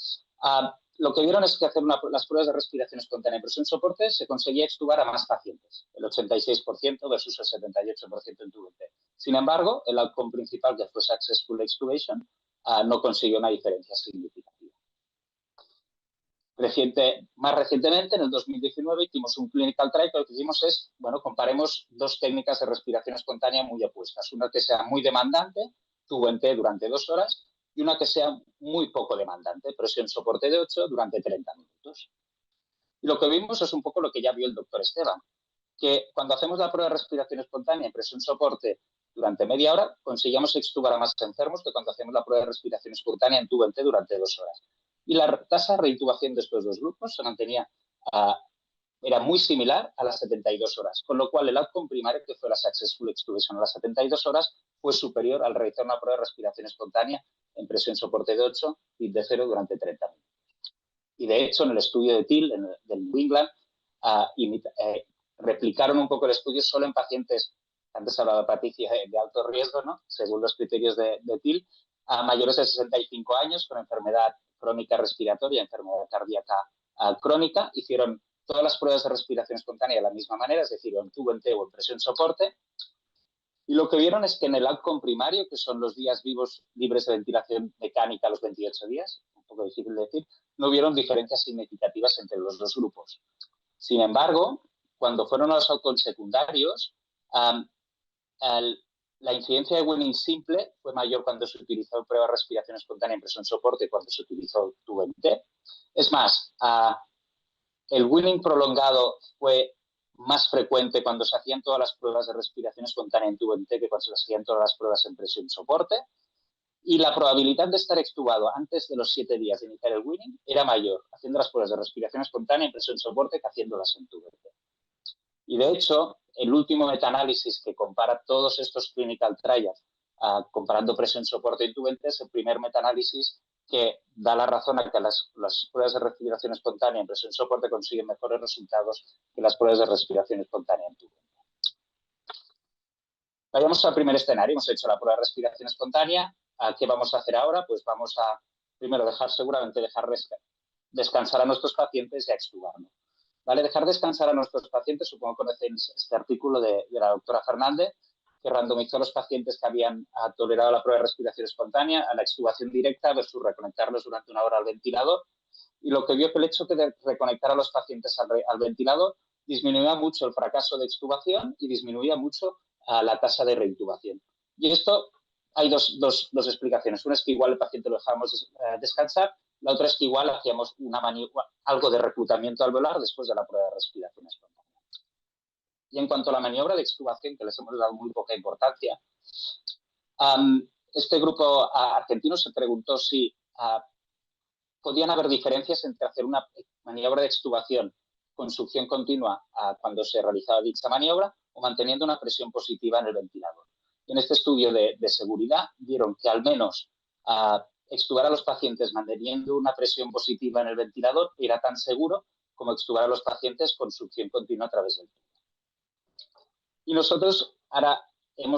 Lo que vieron es que hacer las pruebas de respiración espontánea en presión soporte se conseguía extubar a más pacientes, el 86% versus el 78% en TUVT. Sin embargo, el outcome principal, que fue successful extubation, no consiguió una diferencia significativa. Más recientemente, en el 2019, hicimos un clinical trial que lo que hicimos es, comparemos dos técnicas de respiración espontánea muy opuestas. Una que sea muy demandante, TUVT durante 2 horas, y una que sea muy poco demandante, presión soporte de 8 durante 30 minutos. Y lo que vimos es un poco lo que ya vio el doctor Esteban, que cuando hacemos la prueba de respiración espontánea en presión soporte durante media hora, conseguíamos extubar a más enfermos que cuando hacemos la prueba de respiración espontánea en TUVT durante 2 horas. Y la tasa de reintubación de estos dos grupos se mantenía, era muy similar a las 72 horas, con lo cual el outcome primario, que fue la successful extubation a las 72 horas, fue superior al realizar una prueba de respiración espontánea en presión soporte de 8, PIP de 0 durante 30 minutos. Y, de hecho, en el estudio de Thiel, del New England, replicaron un poco el estudio solo en pacientes, antes hablaba Patricia, de alto riesgo, ¿no? Según los criterios de Thiel, a mayores de 65 años con enfermedad crónica respiratoria, enfermedad cardíaca crónica, hicieron todas las pruebas de respiración espontánea de la misma manera, es decir, en TUVT o en presión soporte, y lo que vieron es que en el outcome primario, que son los días vivos libres de ventilación mecánica a los 28 días, un poco difícil de decir, no vieron diferencias significativas entre los dos grupos. Sin embargo, cuando fueron a los outcomes secundarios, la incidencia de weaning simple fue mayor cuando se utilizó prueba de respiración espontánea en presión soporte cuando se utilizó TUVT. Es más, el weaning prolongado fue más frecuente cuando se hacían todas las pruebas de respiración espontánea en TUVT que cuando se hacían todas las pruebas en presión soporte. Y la probabilidad de estar extubado antes de los 7 días de iniciar el weaning era mayor haciendo las pruebas de respiración espontánea en presión soporte que haciéndolas en TUVT. Y, de hecho, el último metaanálisis que compara todos estos clinical trials, comparando presión soporte y TUVT, es el primer metaanálisis que da la razón a que las pruebas de respiración espontánea en presión soporte consiguen mejores resultados que las pruebas de respiración espontánea en TUVT. Vayamos al primer escenario. Hemos hecho la prueba de respiración espontánea. ¿Qué vamos a hacer ahora? Pues vamos a, primero, dejar descansar a nuestros pacientes y a extubarnos. ¿Vale? Dejar descansar a nuestros pacientes, supongo que conocéis este artículo de la doctora Fernández, que randomizó a los pacientes que habían tolerado la prueba de respiración espontánea a la extubación directa versus reconectarlos durante 1 hora al ventilador. Y lo que vio que el hecho de reconectar a los pacientes al ventilador disminuía mucho el fracaso de extubación y disminuía mucho la tasa de reintubación. Y esto hay dos explicaciones. Una es que igual el paciente lo dejábamos descansar. La otra es que igual hacíamos algo de reclutamiento alveolar después de la prueba de respiración espontánea. Y en cuanto a la maniobra de extubación, que les hemos dado muy poca importancia, este grupo argentino se preguntó si podían haber diferencias entre hacer una maniobra de extubación con succión continua cuando se realizaba dicha maniobra o manteniendo una presión positiva en el ventilador. Y en este estudio de seguridad vieron que al menos extubar a los pacientes manteniendo una presión positiva en el ventilador era tan seguro como extubar a los pacientes con succión continua a través del pecho. Y nosotros ahora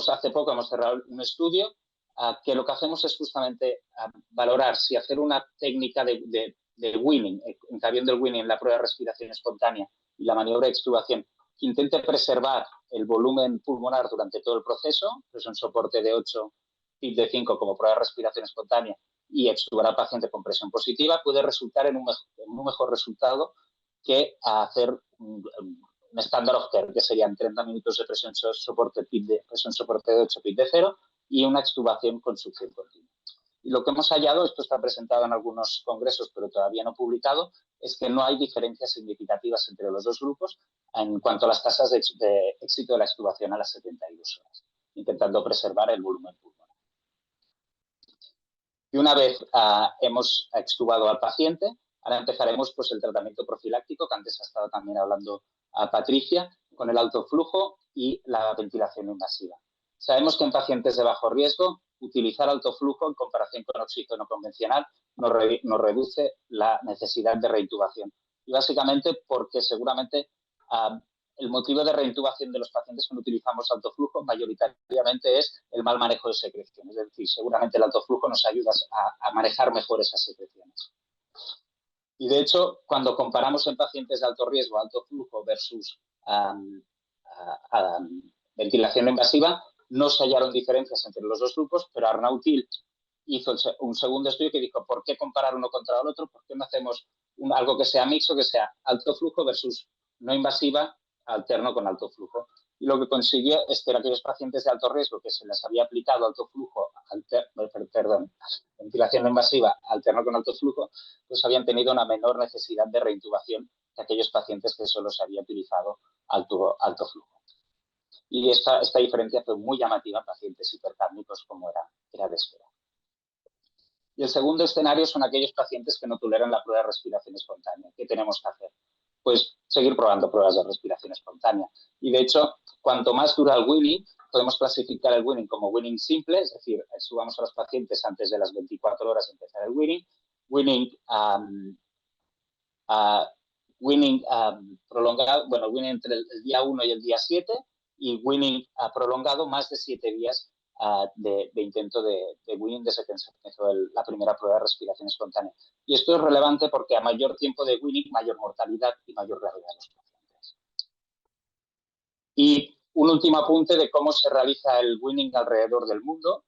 hace poco hemos cerrado un estudio que lo que hacemos es justamente valorar si hacer una técnica de weaning, encabiendo el weaning en la prueba de respiración espontánea y la maniobra de extubación, que intente preservar el volumen pulmonar durante todo el proceso, pues un soporte de 8, PIB de 5 como prueba de respiración espontánea y extubar al paciente con presión positiva, puede resultar en un mejor resultado que hacer un estándar of care, que serían 30 minutos de presión soporte de 8, PIB de 0 y una extubación con succión continua. Y lo que hemos hallado, esto está presentado en algunos congresos, pero todavía no publicado, es que no hay diferencias significativas entre los dos grupos en cuanto a las tasas de éxito de la extubación a las 72 horas, intentando preservar el volumen pulmonar. Y una vez hemos extubado al paciente, ahora empezaremos pues, el tratamiento profiláctico, que antes ha estado también hablando Patricia, con el alto flujo y la ventilación invasiva. Sabemos que en pacientes de bajo riesgo, utilizar alto flujo en comparación con oxígeno convencional nos reduce la necesidad de reintubación. Y básicamente porque seguramente el motivo de reintubación de los pacientes cuando utilizamos alto flujo mayoritariamente es el mal manejo de secreciones. Es decir, seguramente el alto flujo nos ayuda a manejar mejor esas secreciones. Y de hecho, cuando comparamos en pacientes de alto riesgo, alto flujo versus ventilación invasiva, no se hallaron diferencias entre los dos grupos, pero Arnautil hizo un segundo estudio que dijo, ¿por qué comparar uno contra el otro? ¿Por qué no hacemos algo que sea mixto, que sea alto flujo versus no invasiva, alterno con alto flujo? Y lo que consiguió es que en aquellos pacientes de alto riesgo que se les había aplicado alto flujo, ventilación no invasiva, alterno con alto flujo, pues habían tenido una menor necesidad de reintubación que aquellos pacientes que solo se había utilizado alto flujo. Y esta diferencia fue muy llamativa en pacientes hipercárnicos, como era de esperar. Y el segundo escenario son aquellos pacientes que no toleran la prueba de respiración espontánea. ¿Qué tenemos que hacer? Pues seguir probando pruebas de respiración espontánea. Y de hecho, cuanto más dura el weaning, podemos clasificar el weaning como weaning simple, es decir, subamos a los pacientes antes de las 24 horas de empezar el weaning, weaning prolongado, bueno, weaning entre el día 1 y el día 7 y weaning prolongado más de 7 días de intento de weaning desde que se empezó la primera prueba de respiración espontánea. Y esto es relevante porque a mayor tiempo de weaning, mayor mortalidad y mayor gravedad de los pacientes. Y un último apunte de cómo se realiza el weaning alrededor del mundo,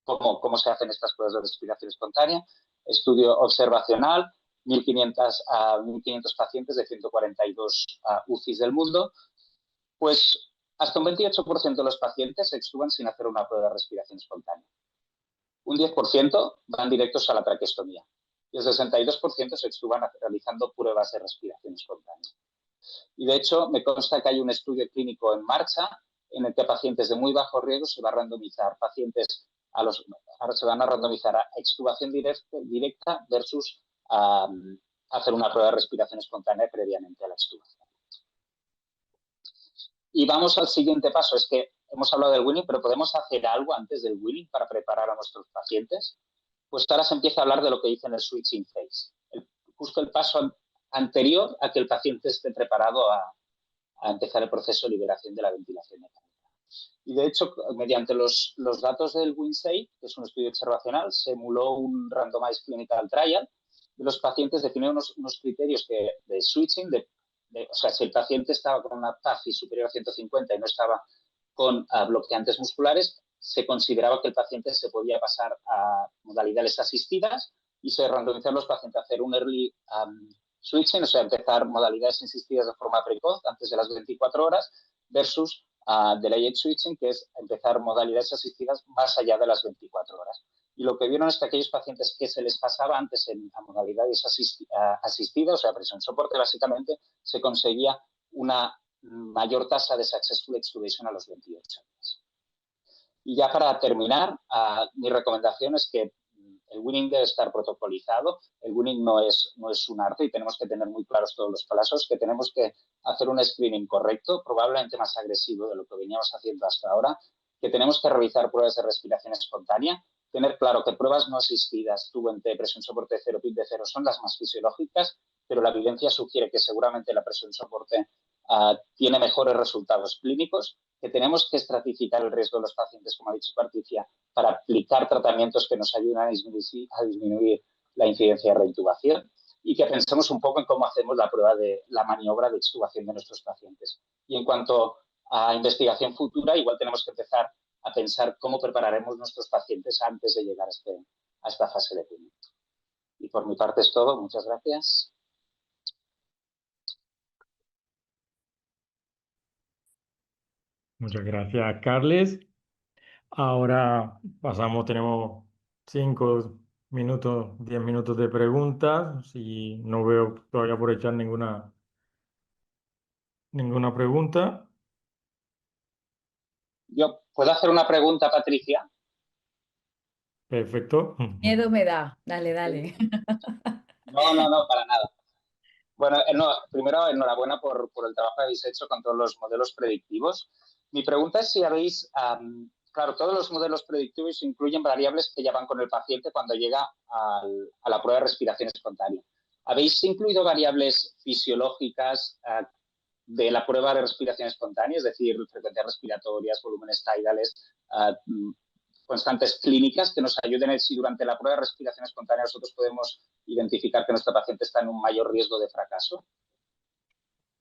cómo se hacen estas pruebas de respiración espontánea. Estudio observacional, 1.500 pacientes de 142 UCIs del mundo, pues hasta un 28% de los pacientes se extuban sin hacer una prueba de respiración espontánea. Un 10% van directos a la traqueostomía y el 62% se extuban realizando pruebas de respiración espontánea. Y de hecho, me consta que hay un estudio clínico en marcha en el que pacientes de muy bajo riesgo se va a randomizar, se van a randomizar a extubación directa versus hacer una prueba de respiración espontánea previamente a la extubación. Y vamos al siguiente paso, es que hemos hablado del weaning, pero ¿podemos hacer algo antes del weaning para preparar a nuestros pacientes? Pues ahora se empieza a hablar de lo que dicen el switching phase, justo el paso anterior a que el paciente esté preparado a empezar el proceso de liberación de la ventilación mecánica. Y de hecho, mediante los datos del WINSAFE, que es un estudio observacional, se emuló un randomized clinical trial de los pacientes, definió unos criterios de switching, o sea, si el paciente estaba con una PAFI superior a 150 y no estaba con bloqueantes musculares, se consideraba que el paciente se podía pasar a modalidades asistidas y se randomizaron los pacientes a hacer un early switching, o sea, empezar modalidades asistidas de forma precoz antes de las 24 horas versus delayed switching, que es empezar modalidades asistidas más allá de las 24 horas. Y lo que vieron es que aquellos pacientes que se les pasaba antes a modalidades asistidas, o sea, presión soporte, básicamente, se conseguía una mayor tasa de successful extubation a los 28 días. Y ya para terminar, mi recomendación es que el weaning debe estar protocolizado. El weaning no es un arte y tenemos que tener muy claros todos los pasos, que tenemos que hacer un screening correcto, probablemente más agresivo de lo que veníamos haciendo hasta ahora, que tenemos que realizar pruebas de respiración espontánea, tener claro que pruebas no asistidas, TUNT, presión soporte cero, PIB de cero, son las más fisiológicas, pero la evidencia sugiere que seguramente la presión soporte tiene mejores resultados clínicos, que tenemos que estratificar el riesgo de los pacientes, como ha dicho Patricia, para aplicar tratamientos que nos ayuden a disminuir la incidencia de reintubación y que pensemos un poco en cómo hacemos la prueba de la maniobra de extubación de nuestros pacientes. Y en cuanto a investigación futura, igual tenemos que empezar a pensar cómo prepararemos nuestros pacientes antes de llegar a esta fase de clínica. Y por mi parte es todo. Muchas gracias. Muchas gracias, Carles. Ahora pasamos, tenemos 5 minutos, 10 minutos de preguntas. Si no veo todavía por echar ninguna pregunta. Yo puedo hacer una pregunta, Patricia. Perfecto. Miedo me da. Dale, dale. No, para nada. Bueno, no, primero, enhorabuena por el trabajo que habéis hecho con todos los modelos predictivos. Mi pregunta es si habéis, claro, todos los modelos predictivos incluyen variables que ya van con el paciente cuando llega a la prueba de respiración espontánea. ¿Habéis incluido variables fisiológicas de la prueba de respiración espontánea, es decir, frecuencias respiratorias, volúmenes tidales, constantes clínicas que nos ayuden si durante la prueba de respiración espontánea nosotros podemos identificar que nuestro paciente está en un mayor riesgo de fracaso?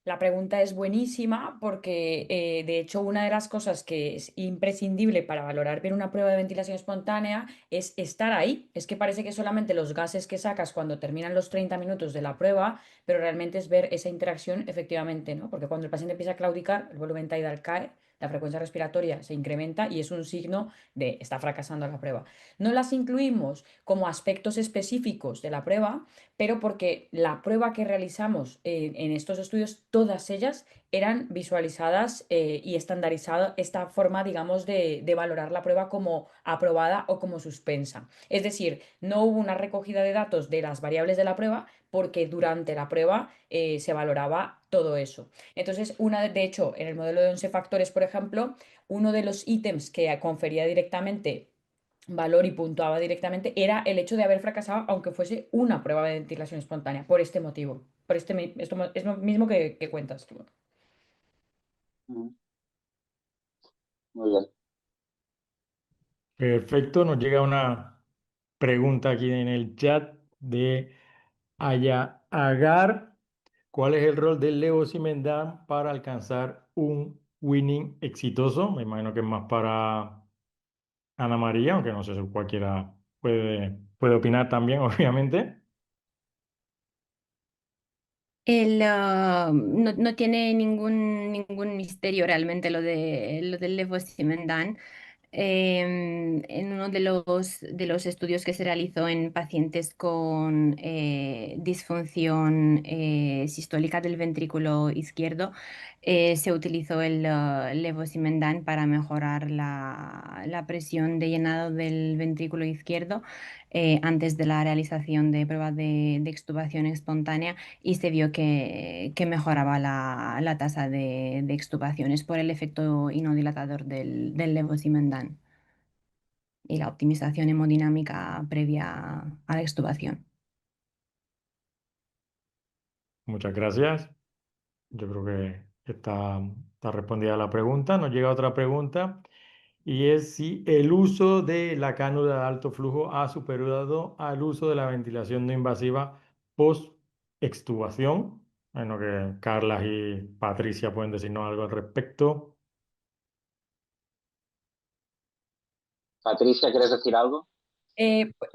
La pregunta es buenísima porque, de hecho, una de las cosas que es imprescindible para valorar bien una prueba de ventilación espontánea es estar ahí. Es que parece que solamente los gases que sacas cuando terminan los 30 minutos de la prueba, pero realmente es ver esa interacción efectivamente, ¿no? Porque cuando el paciente empieza a claudicar, el volumen tidal cae, la frecuencia respiratoria se incrementa y es un signo de está fracasando la prueba. No las incluimos como aspectos específicos de la prueba, pero porque la prueba que realizamos en estos estudios, todas ellas eran visualizadas y estandarizada esta forma, digamos, de valorar la prueba como aprobada o como suspensa. Es decir, no hubo una recogida de datos de las variables de la prueba porque durante la prueba se valoraba todo eso. Entonces, de hecho, en el modelo de 11 factores, por ejemplo, uno de los ítems que confería directamente valor y puntuaba directamente era el hecho de haber fracasado, aunque fuese una prueba de ventilación espontánea, por este motivo. Esto es lo mismo que cuentas tú. Muy bien. Perfecto, nos llega una pregunta aquí en el chat de Aya Agar. ¿Cuál es el rol del levosimendan para alcanzar un winning exitoso? Me imagino que es más para Ana María, aunque no sé si cualquiera puede opinar también, obviamente. No tiene ningún misterio realmente lo del levosimendan. En uno de los estudios que se realizó en pacientes con disfunción sistólica del ventrículo izquierdo, se utilizó el levosimendan para mejorar la presión de llenado del ventrículo izquierdo antes de la realización de pruebas de extubación espontánea y se vio que mejoraba la tasa de extubaciones por el efecto inodilatador del levosimendan y la optimización hemodinámica previa a la extubación. Muchas gracias. Yo creo que está respondida la pregunta. Nos llega otra pregunta y es si el uso de la cánula de alto flujo ha superado al uso de la ventilación no invasiva post-extubación. Bueno, que Carla y Patricia pueden decirnos algo al respecto. Patricia, ¿quieres decir algo?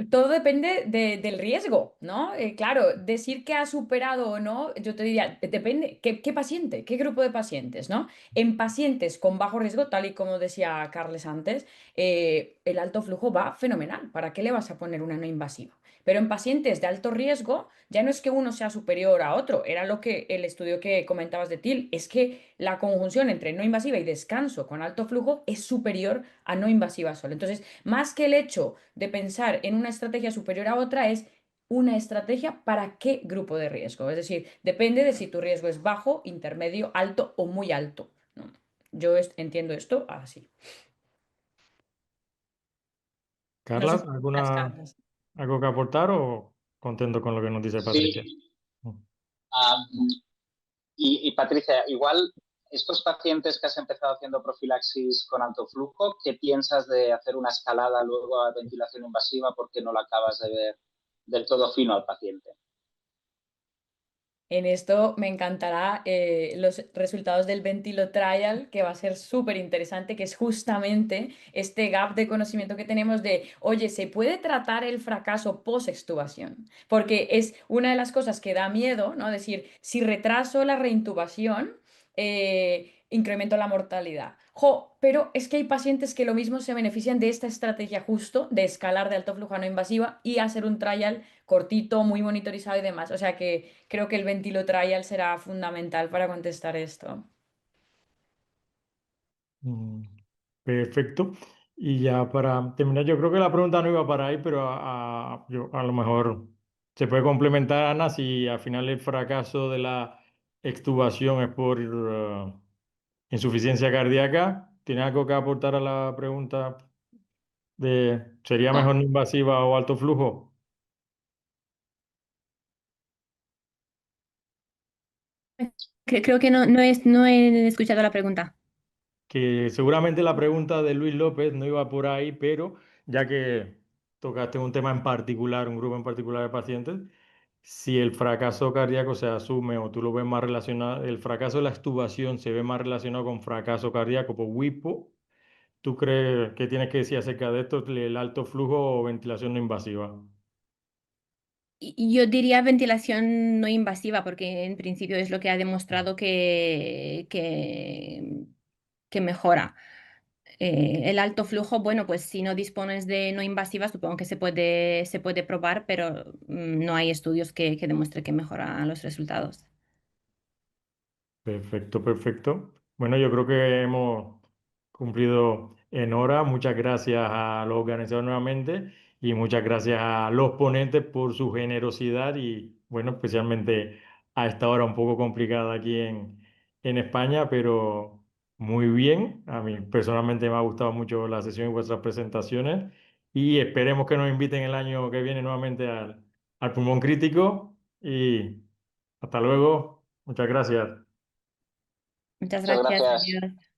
Todo depende del riesgo, ¿no? Claro, decir que ha superado o no, yo te diría, depende, ¿qué paciente? ¿Qué grupo de pacientes, ¿no? En pacientes con bajo riesgo, tal y como decía Carles antes, el alto flujo va fenomenal. ¿Para qué le vas a poner una no invasiva? Pero en pacientes de alto riesgo, ya no es que uno sea superior a otro, era lo que el estudio que comentabas de TIL, es que la conjunción entre no invasiva y descanso con alto flujo es superior a no invasiva solo. Entonces, más que el hecho de pensar en una estrategia superior a otra, es una estrategia para qué grupo de riesgo. Es decir, depende de si tu riesgo es bajo, intermedio, alto o muy alto, ¿no? Yo entiendo esto así. No sé Carla, si las algo que aportar o contento con lo que nos dice Patricia? Sí. Um, y Patricia, igual estos pacientes que has empezado haciendo profilaxis con alto flujo, ¿qué piensas de hacer una escalada luego a ventilación invasiva porque no la acabas de ver del todo fino al paciente? En esto me encantará los resultados del Ventilo Trial, que va a ser súper interesante, que es justamente este gap de conocimiento que tenemos de, oye, ¿se puede tratar el fracaso post-extubación? Porque es una de las cosas que da miedo, ¿no? Decir, si retraso la reintubación, incremento la mortalidad. Jo, pero es que hay pacientes que lo mismo se benefician de esta estrategia justo de escalar de alto flujo a no invasiva y hacer un trial cortito, muy monitorizado y demás. O sea que creo que el ventilo trial será fundamental para contestar esto. Mm, Perfecto. Y ya para terminar, yo creo que la pregunta no iba para ahí, pero a lo mejor se puede complementar, Ana, si al final el fracaso de la extubación es por insuficiencia cardíaca. ¿Tiene algo que aportar a la pregunta de ¿sería mejor no invasiva o alto flujo? Creo que no he escuchado la pregunta. Que seguramente la pregunta de Luis López no iba por ahí, pero ya que tocaste un tema en particular, un grupo en particular de pacientes, si el fracaso cardíaco se asume o tú lo ves más relacionado, el fracaso de la extubación se ve más relacionado con fracaso cardíaco por WIPO, ¿tú crees que tienes que decir acerca de esto, el alto flujo o ventilación no invasiva? Y yo diría ventilación no invasiva, porque en principio es lo que ha demostrado que mejora. El alto flujo, bueno, pues si no dispones de no invasiva, supongo que se puede probar, pero no hay estudios que demuestren que mejora los resultados. Perfecto, perfecto. Bueno, yo creo que hemos cumplido en hora. Muchas gracias a los organizadores nuevamente y muchas gracias a los ponentes por su generosidad y, bueno, especialmente a esta hora un poco complicada aquí en España, pero muy bien. A mí personalmente me ha gustado mucho la sesión y vuestras presentaciones y esperemos que nos inviten el año que viene nuevamente al Pulmón Crítico y hasta luego. Muchas gracias. Muchas Muchas gracias. gracias. Adiós.